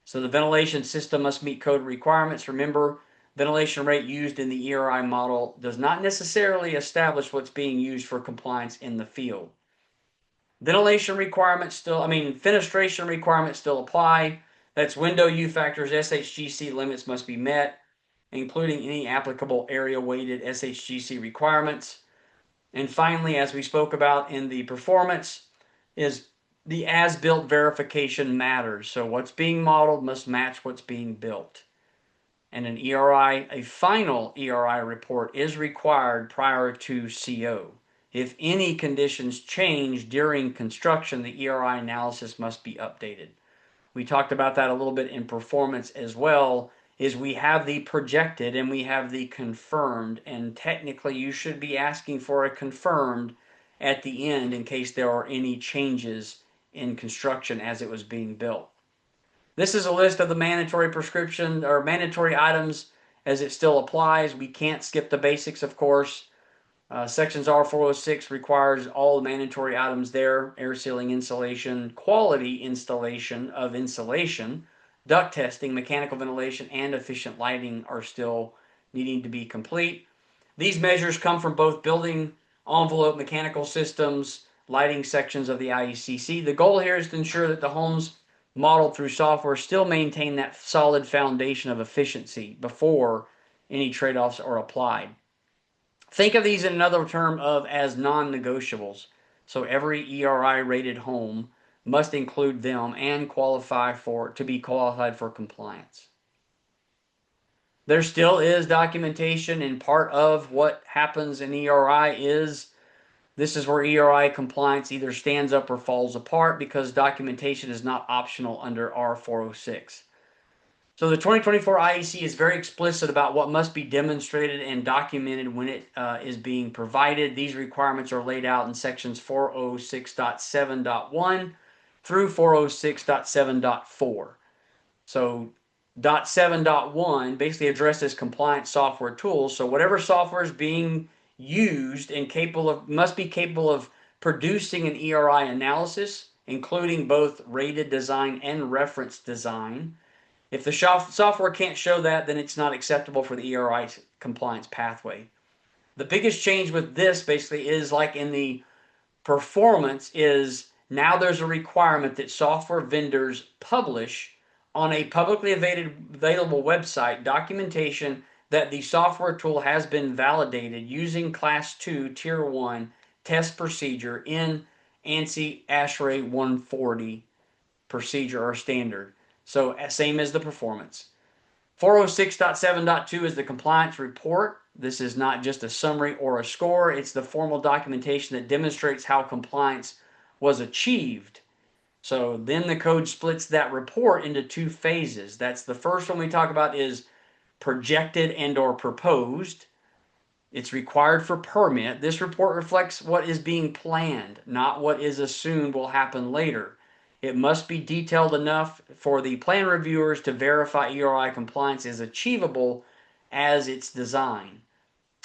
A: So the ventilation system must meet code requirements. Remember, ventilation rate used in the ERI model does not necessarily establish what's being used for compliance in the field. Fenestration requirements still apply. That's window U factors, SHGC limits must be met, including any applicable area-weighted SHGC requirements. And finally, as we spoke about in the performance, is the as-built verification matters. So what's being modeled must match what's being built. And a final ERI report is required prior to CO. If any conditions change during construction, the ERI analysis must be updated. We talked about that a little bit in performance as well. is we have the projected and we have the confirmed, and technically you should be asking for a confirmed at the end in case there are any changes in construction as it was being built. This is a list of the mandatory prescription or mandatory items as it still applies. We can't skip the basics, of course. Sections R406 requires all the mandatory items there: air sealing insulation, quality installation of insulation, duct testing, mechanical ventilation, and efficient lighting are still needing to be complete. These measures come from both building envelope mechanical systems, lighting sections of the IECC. The goal here is to ensure that the homes modeled through software still maintain that solid foundation of efficiency before any trade-offs are applied. Think of these in another term of as non-negotiables. So every ERI rated home must include them and qualify for to be qualified for compliance. There still is documentation, and part of what happens in ERI is this is where ERI compliance either stands up or falls apart because documentation is not optional under R406. So the 2024 IEC is very explicit about what must be demonstrated and documented when it is being provided. These requirements are laid out in sections 406.7.1 through 406.7.4. So .7.1 basically addresses compliance software tools. So whatever software is being used and must be capable of producing an ERI analysis, including both rated design and reference design. If the software can't show that, then it's not acceptable for the ERI compliance pathway. The biggest change with this basically is like in the performance is now there's a requirement that software vendors publish on a publicly available website documentation that the software tool has been validated using Class 2 Tier 1 test procedure in ANSI ASHRAE 140 procedure or standard. So same as the performance. 406.7.2 is the compliance report. This is not just a summary or a score. It's the formal documentation that demonstrates how compliance was achieved. So then the code splits that report into two phases. That's the first one we talk about is projected and or proposed. It's required for permit. This report reflects what is being planned, not what is assumed will happen later. It must be detailed enough for the plan reviewers to verify ERI compliance is achievable as it's designed.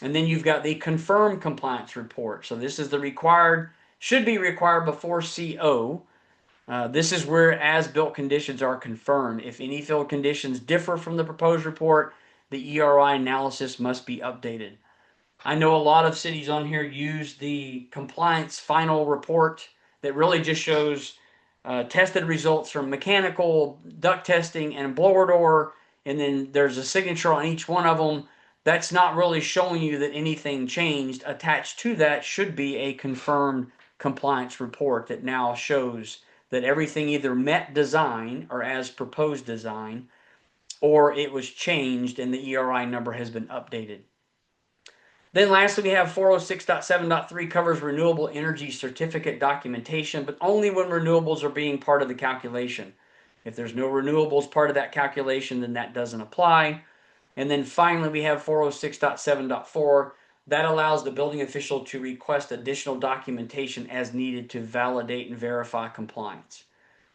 A: And then you've got the confirmed compliance report. So this is the required, should be required before CO. This is where as-built conditions are confirmed. If any field conditions differ from the proposed report, the ERI analysis must be updated. I know a lot of cities on here use the compliance final report that really just shows tested results from mechanical, duct testing, and blower door, and then there's a signature on each one of them. That's not really showing you that anything changed. Attached to that should be a confirmed compliance report that now shows that everything either met design or as proposed design, or it was changed and the ERI number has been updated. Then lastly, we have 406.7.3 covers renewable energy certificate documentation, but only when renewables are being part of the calculation. If there's no renewables part of that calculation, then that doesn't apply. And then finally, we have 406.7.4. That allows the building official to request additional documentation as needed to validate and verify compliance.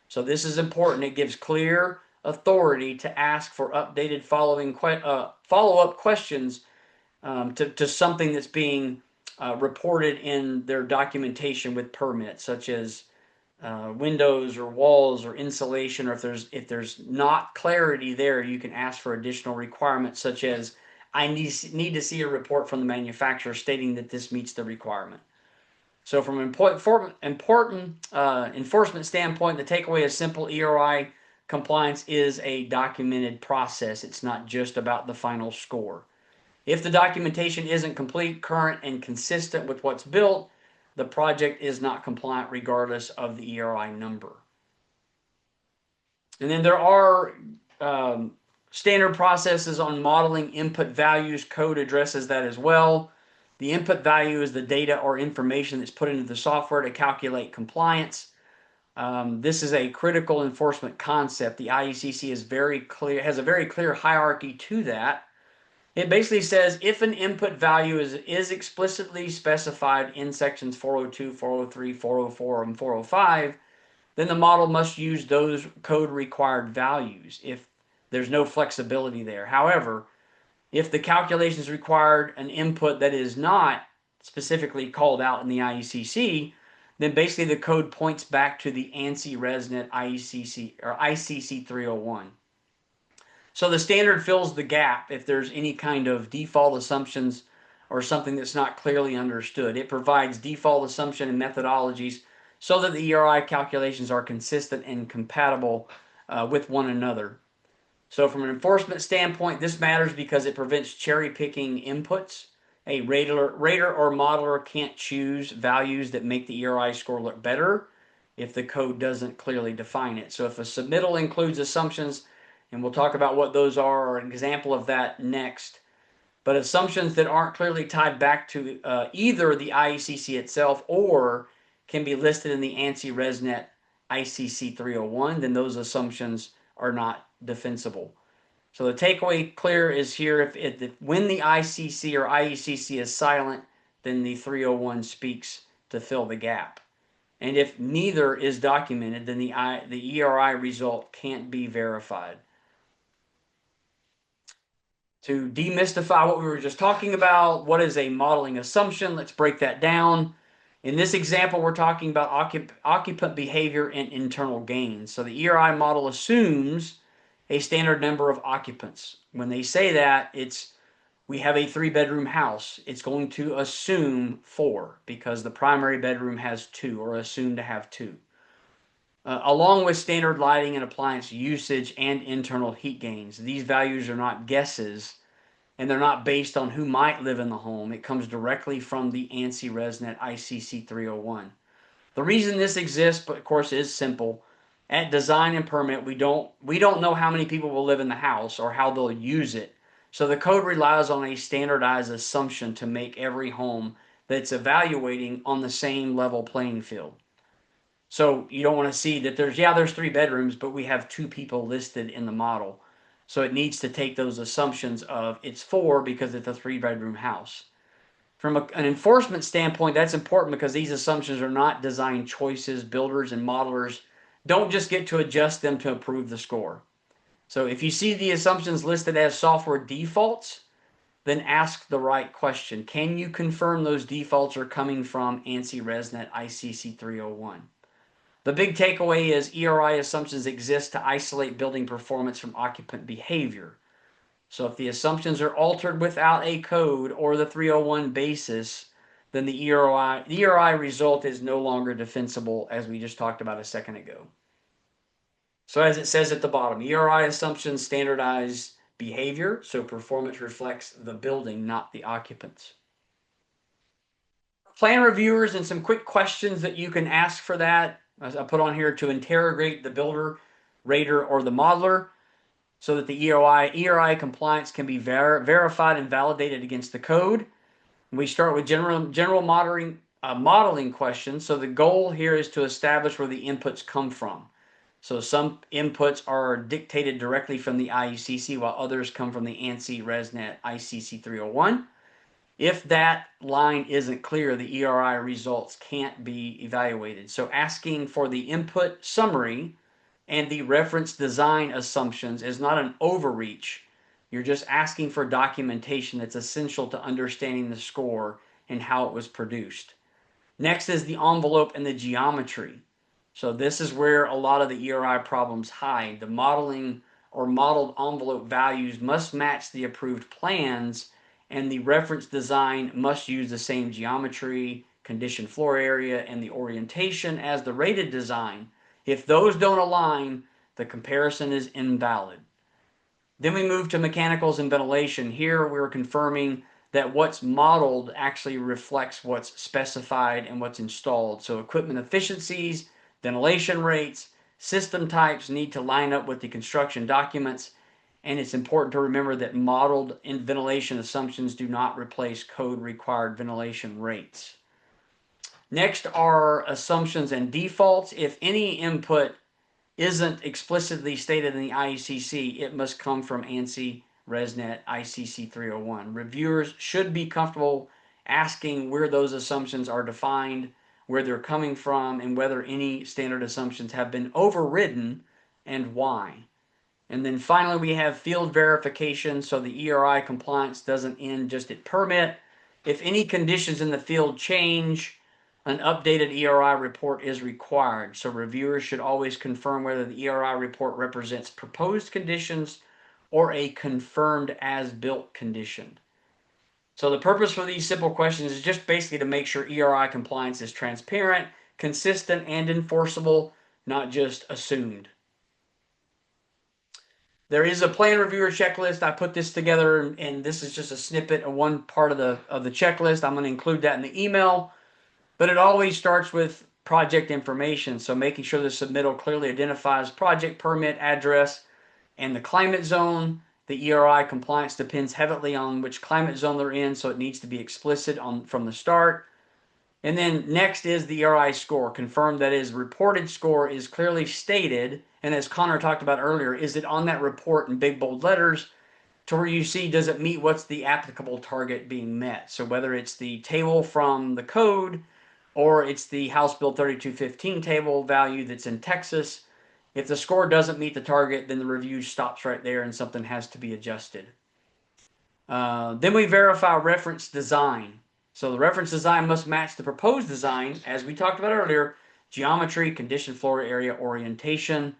A: So this is important. It gives clear authority to ask for updated follow-up questions to something that's being reported in their documentation with permits, such as windows or walls or insulation, or if there's not clarity there, you can ask for additional requirements, such as I need to see a report from the manufacturer stating that this meets the requirement. So from an important enforcement standpoint, the takeaway is simple: ERI compliance is a documented process. It's not just about the final score. If the documentation isn't complete, current, and consistent with what's built, the project is not compliant regardless of the ERI number. And then there are standard processes on modeling input values. Code addresses that as well. The input value is the data or information that's put into the software to calculate compliance. This is a critical enforcement concept. The IECC is very clear, has a very clear hierarchy to that. It basically says if an input value is explicitly specified in sections 402, 403, 404, and 405, then the model must use those code required values if there's no flexibility there. However, if the calculations required an input that is not specifically called out in the IECC, then basically the code points back to the ANSI ResNet IECC or ICC 301. So the standard fills the gap if there's any kind of default assumptions or something that's not clearly understood. It provides default assumption and methodologies so that the ERI calculations are consistent and compatible with one another. So from an enforcement standpoint, this matters because it prevents cherry picking inputs. A rater or modeler can't choose values that make the ERI score look better if the code doesn't clearly define it. So if a submittal includes assumptions, and we'll talk about what those are or an example of that next, but assumptions that aren't clearly tied back to either the IECC itself or can be listed in the ANSI ResNet ICC 301, then those assumptions are not defensible. So the takeaway clear is here if when the ICC or IECC is silent, then the 301 speaks to fill the gap. And if neither is documented, then the ERI result can't be verified. To demystify what we were just talking about, what is a modeling assumption? Let's break that down. In this example, we're talking about occupant behavior and internal gains. So the ERI model assumes a standard number of occupants. When they say that, we have a 3-bedroom house. It's going to assume 4 because the primary bedroom has 2 or assumed to have 2. Along with standard lighting and appliance usage and internal heat gains. These values are not guesses and they're not based on who might live in the home. It comes directly from the ANSI ResNet ICC 301. The reason this exists, but of course, is simple. At design and permit, we don't know how many people will live in the house or how they'll use it. So the code relies on a standardized assumption to make every home that's evaluating on the same level playing field. So you don't want to see that there's 3 bedrooms, but we have 2 people listed in the model. So it needs to take those assumptions of it's 4 because it's a 3-bedroom house. From an enforcement standpoint, that's important because these assumptions are not design choices. Builders and modelers don't just get to adjust them to improve the score. So if you see the assumptions listed as software defaults, then ask the right question. Can you confirm those defaults are coming from ANSI ResNet ICC 301? The big takeaway is ERI assumptions exist to isolate building performance from occupant behavior. So if the assumptions are altered without a code or the 301 basis, then the ERI result is no longer defensible, as we just talked about a second ago. So as it says at the bottom, ERI assumptions standardize behavior, so performance reflects the building, not the occupants. Plan reviewers and some quick questions that you can ask for that. As I put on here to interrogate the builder, rater, or the modeler so that the ERI compliance can be verified and validated against the code. We start with general modeling questions. So the goal here is to establish where the inputs come from. So some inputs are dictated directly from the IECC while others come from the ANSI ResNet ICC 301. If that line isn't clear, the ERI results can't be evaluated. So asking for the input summary and the reference design assumptions is not an overreach. You're just asking for documentation that's essential to understanding the score and how it was produced. Next is the envelope and the geometry. So this is where a lot of the ERI problems hide. The modeling or modeled envelope values must match the approved plans, and the reference design must use the same geometry, conditioned floor area, and the orientation as the rated design. If those don't align, the comparison is invalid. Then we move to mechanicals and ventilation. Here we're confirming that what's modeled actually reflects what's specified and what's installed. So equipment efficiencies, ventilation rates, system types need to line up with the construction documents. And it's important to remember that modeled ventilation assumptions do not replace code required ventilation rates. Next are assumptions and defaults. If any input isn't explicitly stated in the IECC, it must come from ANSI ResNet ICC 301. Reviewers should be comfortable asking where those assumptions are defined, where they're coming from, and whether any standard assumptions have been overridden and why. And then finally, we have field verification, so the ERI compliance doesn't end just at permit. If any conditions in the field change, an updated ERI report is required. So reviewers should always confirm whether the ERI report represents proposed conditions or a confirmed as-built condition. So the purpose for these simple questions is just basically to make sure ERI compliance is transparent, consistent, and enforceable, not just assumed. There is a plan reviewer checklist. I put this together, and this is just a snippet of one part of the checklist. I'm going to include that in the email, but it always starts with project information. So making sure the submittal clearly identifies project permit address and the climate zone. The ERI compliance depends heavily on which climate zone they're in, so it needs to be explicit from the start. And then next is the ERI score. Confirm that his reported score is clearly stated. And as Connor talked about earlier, is it on that report in big bold letters to where you see, does it meet what's the applicable target being met? So whether it's the table from the code or it's the House Bill 3215 table value that's in Texas, if the score doesn't meet the target, then the review stops right there and something has to be adjusted. Then we verify reference design. So the reference design must match the proposed design, as we talked about earlier, geometry, condition floor area, orientation.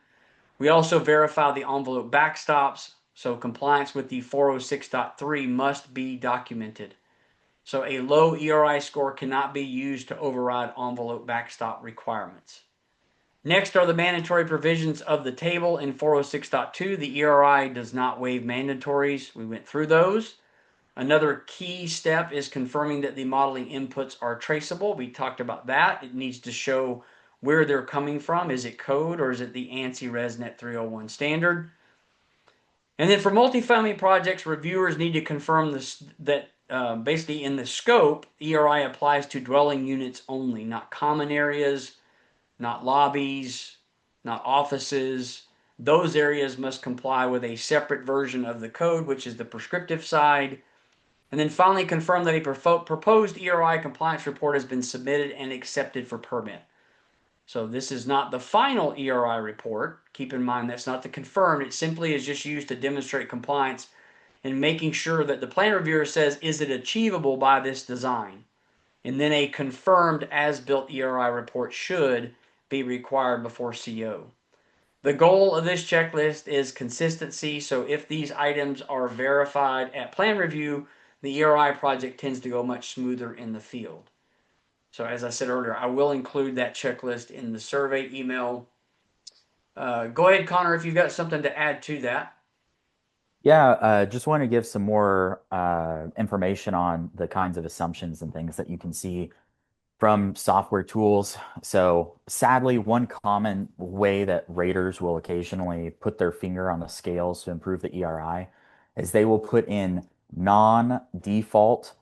A: We also verify the envelope backstops. So compliance with the 406.3 must be documented. So a low ERI score cannot be used to override envelope backstop requirements. Next are the mandatory provisions of the table in 406.2. The ERI does not waive mandatories. We went through those. Another key step is confirming that the modeling inputs are traceable. We talked about that. It needs to show where they're coming from. Is it code or is it the ANSI ResNet 301 standard? And then for multifamily projects, reviewers need to confirm this, that basically in the scope, ERI applies to dwelling units only, not common areas, not lobbies, not offices. Those areas must comply with a separate version of the code, which is the prescriptive side. And then finally confirm that a proposed ERI compliance report has been submitted and accepted for permit. So this is not the final ERI report. Keep in mind that's not the confirmed. It simply is just used to demonstrate compliance and making sure that the plan reviewer says, is it achievable by this design? And then a confirmed as-built ERI report should be required before CO. The goal of this checklist is consistency. So if these items are verified at plan review, the ERI project tends to go much smoother in the field. So as I said earlier, I will include that checklist in the survey email. Go ahead, Connor, if you've got something to add to that.
B: Yeah, just want to give some more information on the kinds of assumptions and things that you can see from software tools. So sadly, one common way that raters will occasionally put their finger on the scales to improve the ERI is they will put in non-default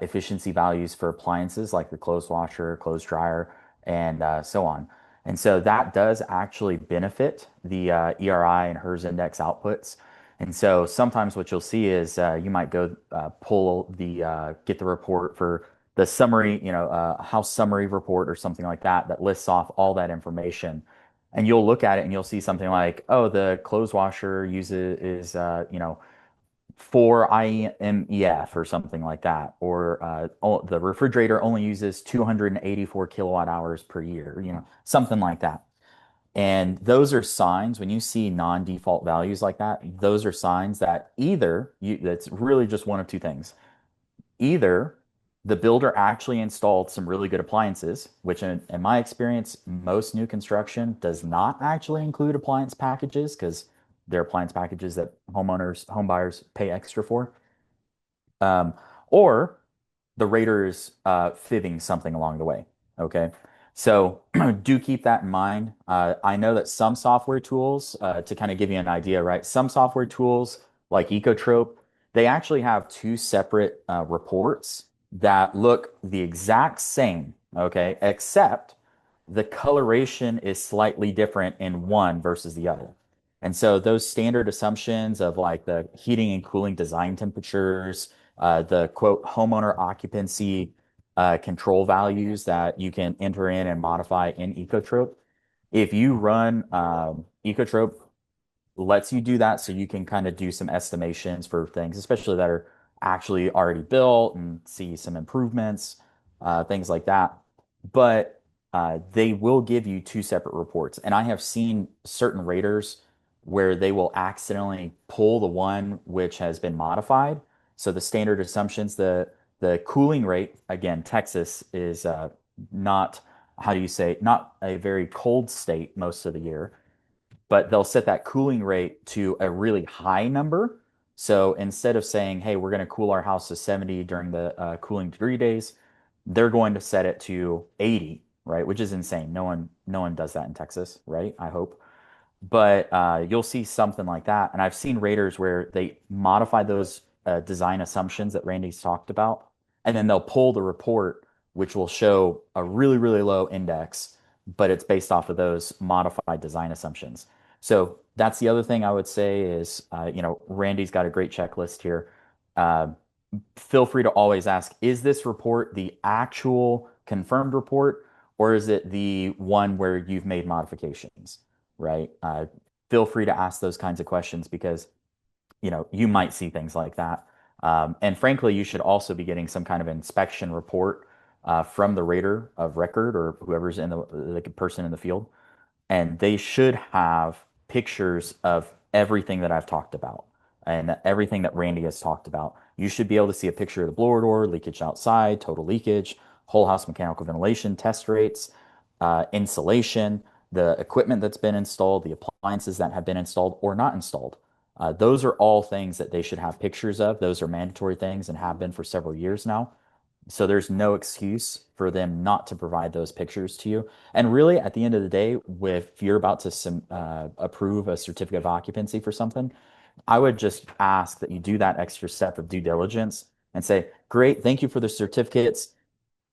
B: efficiency values for appliances like the clothes washer, clothes dryer, and so on. And so that does actually benefit the ERI and HERS index outputs. And so sometimes what you'll see is you might go pull the get the report for the summary, house summary report or something like that that lists off all that information. And you'll look at it and you'll see something like, oh, the clothes washer uses is 4 IMEF or something like that, or the refrigerator only uses 284 kilowatt hours per year, something like that. And those are signs when you see non-default values like that, those are signs that that's really just one of two things. Either the builder actually installed some really good appliances, which in my experience, most new construction does not actually include appliance packages because they're appliance packages that home buyers pay extra for. Um, or the rater is fibbing something along the way. Okay. So do keep that in mind. I know that some software tools, to kind of give you an idea, right? Some software tools like Ecotrope, they actually have two separate reports that look the exact same Okay, except the coloration is slightly different in one versus the other. And so those standard assumptions of like the heating and cooling design temperatures, the quote homeowner occupancy control values that you can enter in and modify in Ecotrope. If you run Ecotrope lets you do that so you can kind of do some estimations for things, especially that are actually already built and see some improvements, things like that. But they will give you two separate reports. And I have seen certain raters where they will accidentally pull the one which has been modified. So the standard assumptions, the cooling rate, again, Texas is not, how do you say, not a very cold state most of the year, but they'll set that cooling rate to a really high number. So instead of saying, hey, we're going to cool our house to 70 during the cooling degree days, they're going to set it to 80, right? Which is insane. No one does that in Texas, right? I hope. But you'll see something like that. And I've seen raters where they modify those design assumptions that Randy's talked about, and then they'll pull the report, which will show a really, really low index, but it's based off of those modified design assumptions. So that's the other thing I would say is, Randy's got a great checklist here. Uh, Feel free to always ask, is this report the actual confirmed report, or is it the one where you've made modifications, right? Feel free to ask those kinds of questions because, you might see things like that. And frankly, you should also be getting some kind of inspection report from the rater of record or whoever's in the person in the field, and they should have pictures of everything that I've talked about and everything that Randy has talked about. You should be able to see a picture of the blower door, leakage outside, total leakage, whole house mechanical ventilation test rates, insulation, the equipment that's been installed, the appliances that have been installed or not installed. Those are all things that they should have pictures of. Those are mandatory things and have been for several years now. So there's no excuse for them not to provide those pictures to you. And really, at the end of the day, if you're about to approve a certificate of occupancy for something, I would just ask that you do that extra step of due diligence and say, great, thank you for the certificates.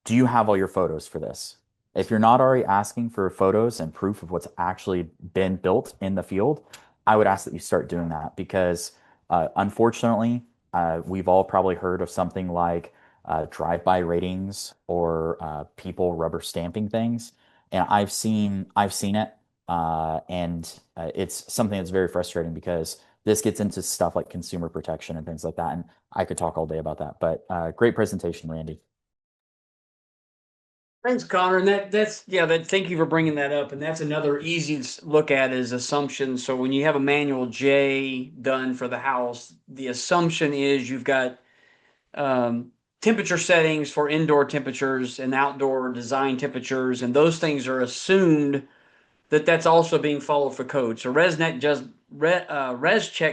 B: Do you have all your photos for this? If you're not already asking for photos and proof of what's actually been built in the field, I would ask that you start doing that because unfortunately, we've all probably heard of something like drive-by ratings or people rubber stamping things, and I've seen it, and it's something that's very frustrating because this gets into stuff like consumer protection and things like that, and I could talk all day about that. But great presentation, Randy.
A: Thanks, Connor. And that's yeah. That thank you for bringing that up. And that's another easy look at is assumptions. So when you have a manual J done for the house, the assumption is you've got temperature settings for indoor temperatures and outdoor design temperatures, and those things are assumed that that's also being followed for code. So ResCheck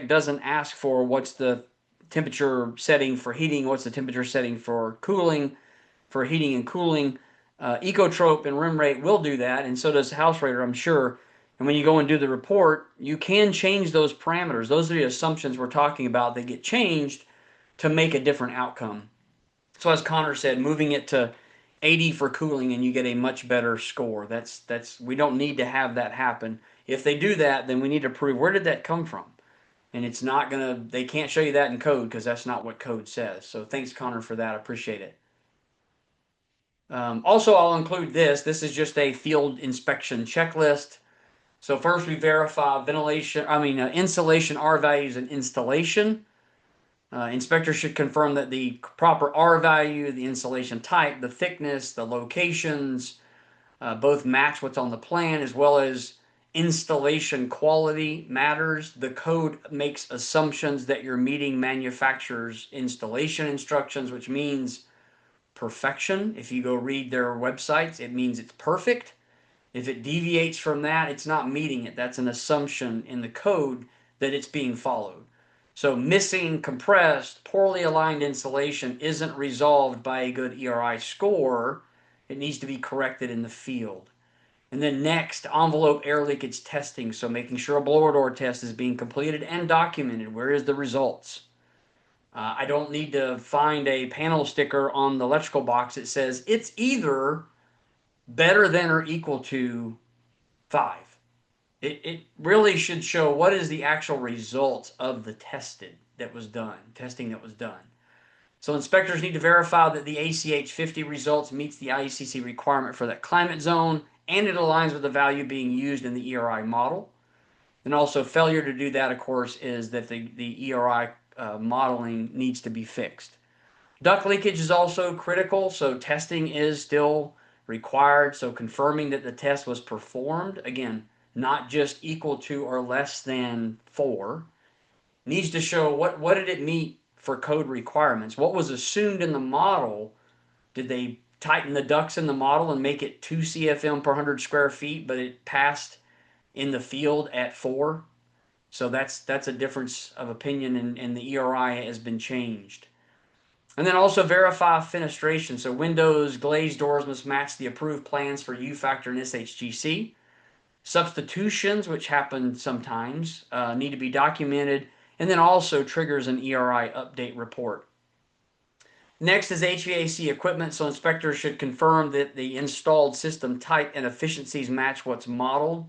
A: doesn't ask for what's the temperature setting for heating, what's the temperature setting for cooling, for heating and cooling. Ecotrope and Rim Rate will do that, and so does House Rater, I'm sure. And when you go and do the report, you can change those parameters. Those are the assumptions we're talking about that get changed to make a different outcome. So as Connor said, moving it to 80 for cooling and you get a much better score. That's we don't need to have that happen. If they do that, then we need to prove where did that come from. And it's not gonna they can't show you that in code because that's not what code says. So thanks Connor for that. I appreciate it. Also, I'll include this. This is just a field inspection checklist. So first we verify insulation R values and installation. Inspector should confirm that the proper R value, the insulation type, the thickness, the locations, both match what's on the plan, as well as installation quality matters. The code makes assumptions that you're meeting manufacturer's installation instructions, which means perfection. If you go read their websites, it means it's perfect. If it deviates from that, it's not meeting it. That's an assumption in the code that it's being followed. So missing, compressed, poorly aligned insulation isn't resolved by a good ERI score. It needs to be corrected in the field. And then next, envelope air leakage testing. So making sure a blower door test is being completed and documented. Where is the results? I don't need to find a panel sticker on the electrical box that says it's either better than or equal to 5. It really should show what is the actual results of the testing that was done. So inspectors need to verify that the ACH 50 results meets the IECC requirement for that climate zone and it aligns with the value being used in the ERI model. And also failure to do that, of course, is that the ERI modeling needs to be fixed. Duct leakage is also critical, so testing is still required. So confirming that the test was performed, again, not just equal to or less than 4, needs to show what did it meet for code requirements. What was assumed in the model? Did they tighten the ducts in the model and make it 2 CFM per 100 square feet, but it passed in the field at 4? So that's a difference of opinion, and the ERI has been changed. And then also verify fenestration. So windows, glazed doors must match the approved plans for U factor and SHGC. Substitutions, which happen sometimes, need to be documented, and then also triggers an ERI update report. Next is HVAC equipment. So inspectors should confirm that the installed system type and efficiencies match what's modeled.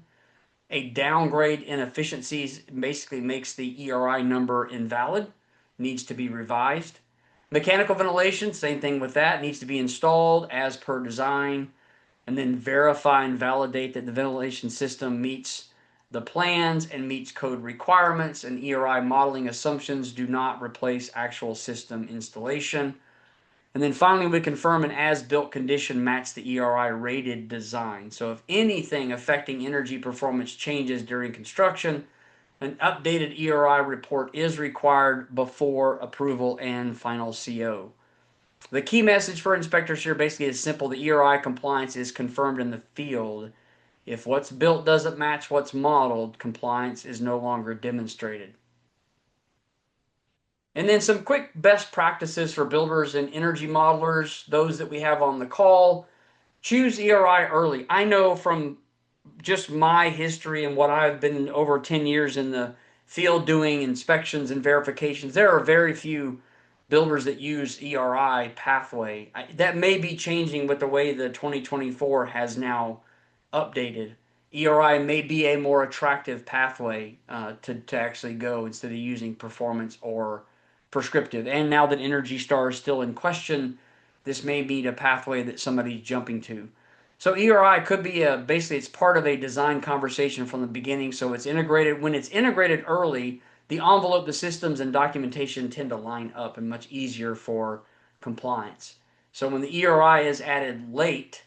A: A downgrade in efficiencies basically makes the ERI number invalid, needs to be revised. Mechanical ventilation, same thing with that, needs to be installed as per design, and then verify and validate that the ventilation system meets the plans and meets code requirements, and ERI modeling assumptions do not replace actual system installation. And then finally, we confirm an as-built condition match the ERI rated design. So if anything affecting energy performance changes during construction, an updated ERI report is required before approval and final CO. The key message for inspectors here basically is simple. The ERI compliance is confirmed in the field. If what's built doesn't match what's modeled, compliance is no longer demonstrated. And then some quick best practices for builders and energy modelers, those that we have on the call. Choose ERI early. I know from just my history and what I've been over 10 years in the field doing inspections and verifications, there are very few builders that use ERI pathway. That may be changing with the way the 2024 has now updated. ERI may be a more attractive pathway to actually go instead of using performance or prescriptive. And now that Energy Star is still in question, this may be a pathway that somebody's jumping to. So ERI could be basically it's part of a design conversation from the beginning. So it's integrated. When it's integrated early, the envelope, the systems, and documentation tend to line up and much easier for compliance. So when the ERI is added late,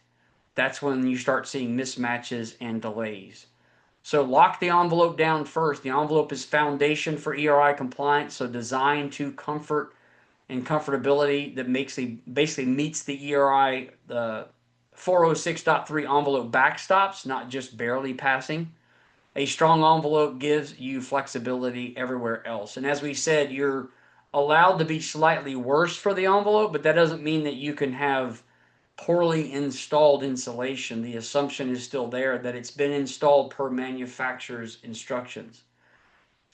A: that's when you start seeing mismatches and delays. So lock the envelope down first. The envelope is foundation for ERI compliance, so designed to comfort and comfortability that basically meets the ERI, the 406.3 envelope backstops, not just barely passing. A strong envelope gives you flexibility everywhere else. And as we said, you're allowed to be slightly worse for the envelope, but that doesn't mean that you can have poorly installed insulation. The assumption is still there that it's been installed per manufacturer's instructions.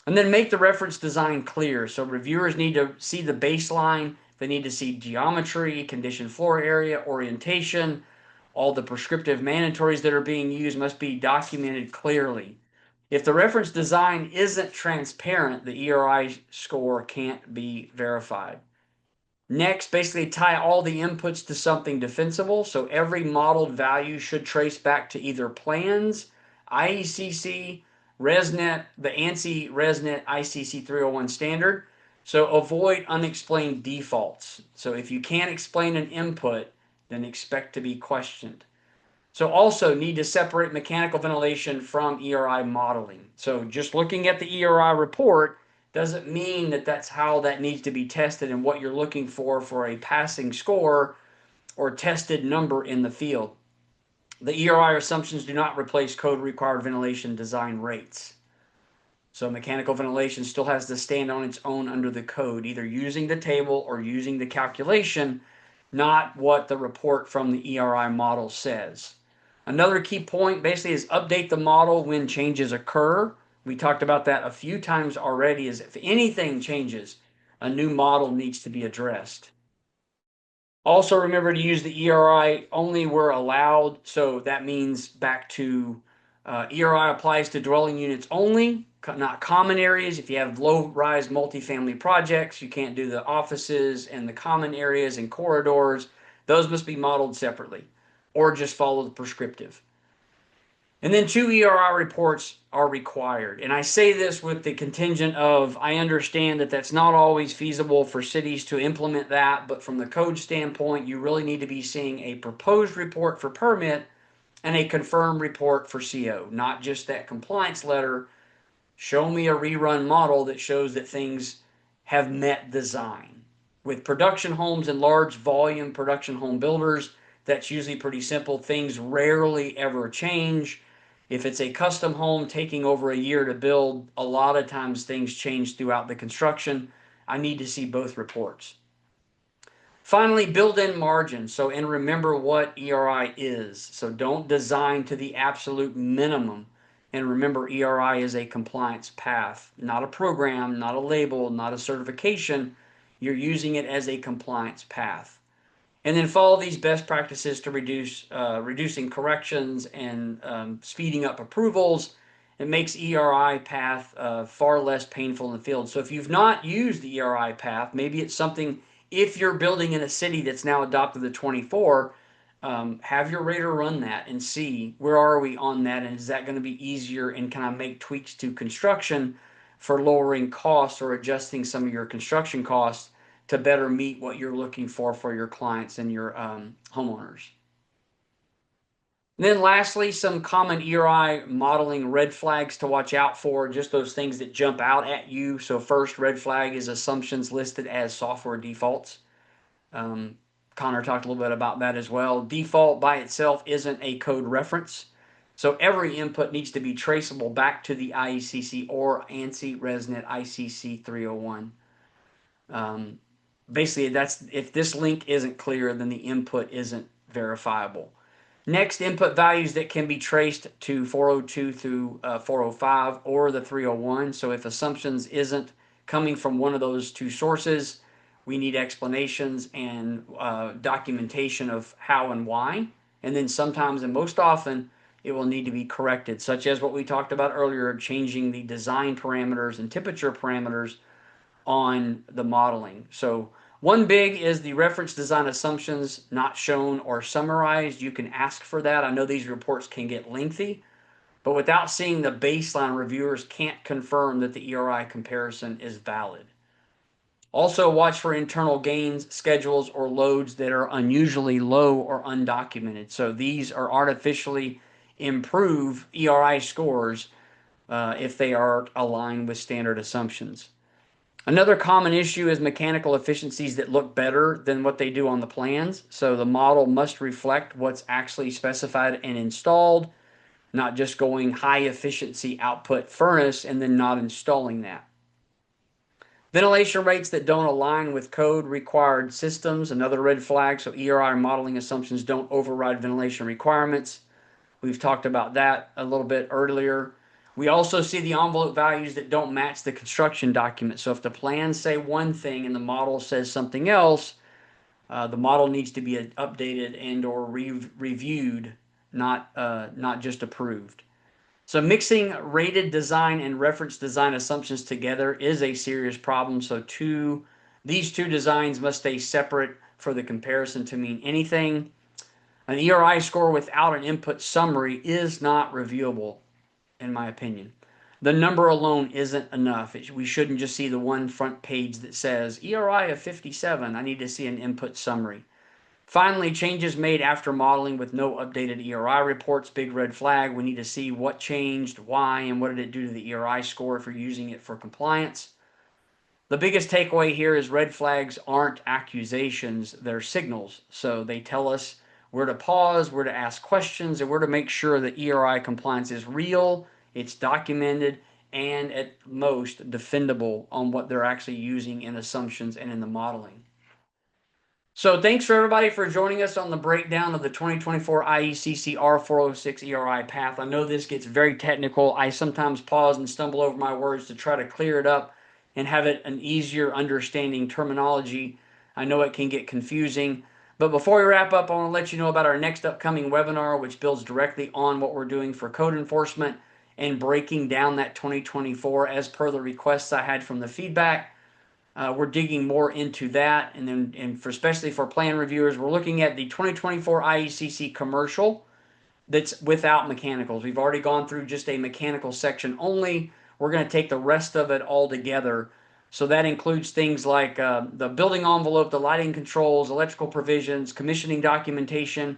A: And then make the reference design clear. So reviewers need to see the baseline. They need to see geometry, conditioned floor area, orientation. All the prescriptive mandatories that are being used must be documented clearly. If the reference design isn't transparent, the ERI score can't be verified. Next, basically tie all the inputs to something defensible. So every modeled value should trace back to either plans, IECC, ResNet, the ANSI ResNet ICC 301 standard. So avoid unexplained defaults. So if you can't explain an input, then expect to be questioned. So also need to separate mechanical ventilation from ERI modeling. So just looking at the ERI report doesn't mean that that's how that needs to be tested and what you're looking for a passing score or tested number in the field. The ERI assumptions do not replace code required ventilation design rates. So mechanical ventilation still has to stand on its own under the code, either using the table or using the calculation, not what the report from the ERI model says. Another key point basically is update the model when changes occur. We talked about that a few times already, is if anything changes, a new model needs to be addressed. Also, remember to use the ERI only where allowed. So that means back to ERI applies to dwelling units only, not common areas. If you have low-rise multifamily projects, you can't do the offices and the common areas and corridors. Those must be modeled separately or just follow the prescriptive. And then two ERI reports are required. And I say this with the contingent of I understand that that's not always feasible for cities to implement that, but from the code standpoint, you really need to be seeing a proposed report for permit and a confirmed report for CO, not just that compliance letter. Show me a rerun model that shows that things have met design. With production homes and large volume production home builders, that's usually pretty simple. Things rarely ever change. If it's a custom home taking over a year to build, a lot of times things change throughout the construction. I need to see both reports. Finally, build in margin. So, and remember what ERI is. So, don't design to the absolute minimum. And remember, ERI is a compliance path, not a program, not a label, not a certification. You're using it as a compliance path. And then follow these best practices to reducing corrections and speeding up approvals. It makes ERI path far less painful in the field. So if you've not used the ERI path, maybe it's something. If you're building in a city that's now adopted the 24, have your rater run that and see where are we on that, and is that going to be easier, and can I make tweaks to construction for lowering costs or adjusting some of your construction costs to better meet what you're looking for your clients and your homeowners. And then lastly, some common ERI modeling red flags to watch out for, just those things that jump out at you. So first, red flag is assumptions listed as software defaults. Um, Connor talked a little bit about that as well. Default by itself isn't a code reference. So every input needs to be traceable back to the IECC or ANSI ResNet ICC 301. Basically, that's if this link isn't clear, then the input isn't verifiable. Next, input values that can be traced to 402 through 405 or the 301. So if assumptions isn't coming from one of those two sources, we need explanations and documentation of how and why. And then sometimes and most often, it will need to be corrected, such as what we talked about earlier, changing the design parameters and temperature parameters on the modeling. So one big is the reference design assumptions not shown or summarized. You can ask for that. I know these reports can get lengthy, but without seeing the baseline, reviewers can't confirm that the ERI comparison is valid. Also, watch for internal gains, schedules, or loads that are unusually low or undocumented. So these are artificially improve ERI scores if they are aligned with standard assumptions. Another common issue is mechanical efficiencies that look better than what they do on the plans. So the model must reflect what's actually specified and installed, not just going high efficiency output furnace and then not installing that. Ventilation rates that don't align with code required systems, another red flag. So ERI modeling assumptions don't override ventilation requirements. We've talked about that a little bit earlier. We also see the envelope values that don't match the construction document. So if the plans say one thing and the model says something else, the model needs to be updated and or reviewed, not just approved. So mixing rated design and reference design assumptions together is a serious problem. So these two designs must stay separate for the comparison to mean anything. An ERI score without an input summary is not reviewable, in my opinion. The number alone isn't enough. We shouldn't just see the one front page that says ERI of 57. I need to see an input summary. Finally, changes made after modeling with no updated ERI reports, big red flag. We need to see what changed, why, and what did it do to the ERI score if you're using it for compliance. The biggest takeaway here is red flags aren't accusations, they're signals. So they tell us where to pause, where to ask questions, and where to make sure that ERI compliance is real, it's documented, and at most defendable on what they're actually using in assumptions and in the modeling. So thanks for everybody for joining us on the breakdown of the 2024 IECC R406 ERI path. I know this gets very technical. I sometimes pause and stumble over my words to try to clear it up and have it an easier understanding terminology. I know it can get confusing, But before we wrap up, I want to let you know about our next upcoming webinar, which builds directly on what we're doing for code enforcement and breaking down that 2024 as per the requests I had from the feedback. We're digging more into that, and for especially for plan reviewers, we're looking at the 2024 IECC commercial that's without mechanicals. We've already gone through just a mechanical section only. We're going to take the rest of it all together. So that includes things like the building envelope, the lighting controls, electrical provisions, commissioning documentation.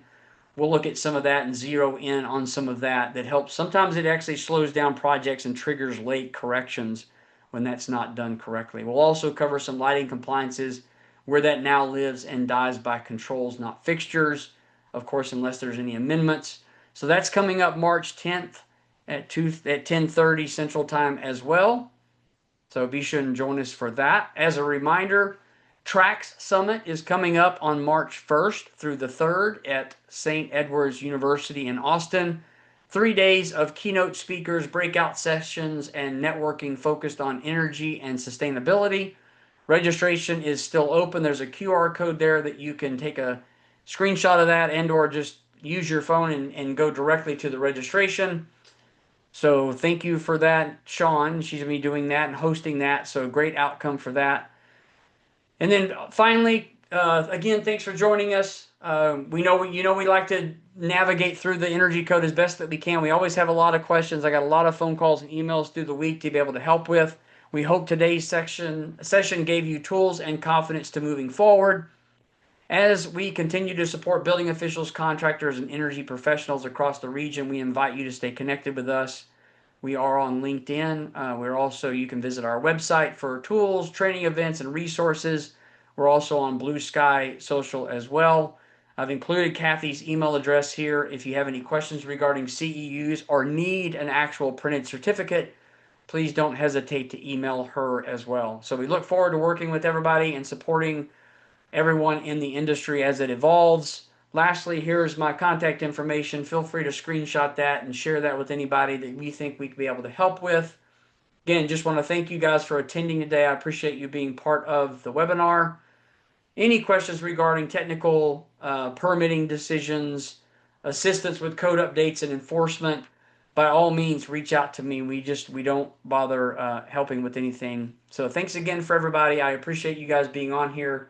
A: We'll look at some of that and zero in on some of that helps. Sometimes it actually slows down projects and triggers late corrections when that's not done correctly. We'll also cover some lighting compliances where that now lives and dies by controls, not fixtures, of course, unless there's any amendments. So that's coming up March 10th at 10:30 Central Time as well. So be sure and join us for that. As a reminder, TRAX Summit is coming up on March 1st through the 3rd at St. Edward's University in Austin. 3 days of keynote speakers, breakout sessions, and networking focused on energy and sustainability. Registration is still open. There's a QR code there that you can take a screenshot of that and or just use your phone and go directly to the registration. So thank you for that, Sean. She's going to be doing that and hosting that. So great outcome for that. And then finally, again, thanks for joining us. We know we like to navigate through the energy code as best that we can. We always have a lot of questions. I got a lot of phone calls and emails through the week to be able to help with. We hope today's session gave you tools and confidence to moving forward. As we continue to support building officials, contractors, and energy professionals across the region, we invite you to stay connected with us. We are on LinkedIn. You can visit our website for tools, training events, and resources. We're also on Blue Sky Social as well. I've included Kathy's email address here. If you have any questions regarding CEUs or need an actual printed certificate, please don't hesitate to email her as well. So we look forward to working with everybody and supporting everyone in the industry as it evolves. Lastly, here's my contact information. Feel free to screenshot that and share that with anybody that you think we could be able to help with. Again, just want to thank you guys for attending today. I appreciate you being part of the webinar. Any questions regarding technical permitting decisions, assistance with code updates and enforcement, by all means, reach out to me. We don't bother helping with anything. So thanks again for everybody. I appreciate you guys being on here.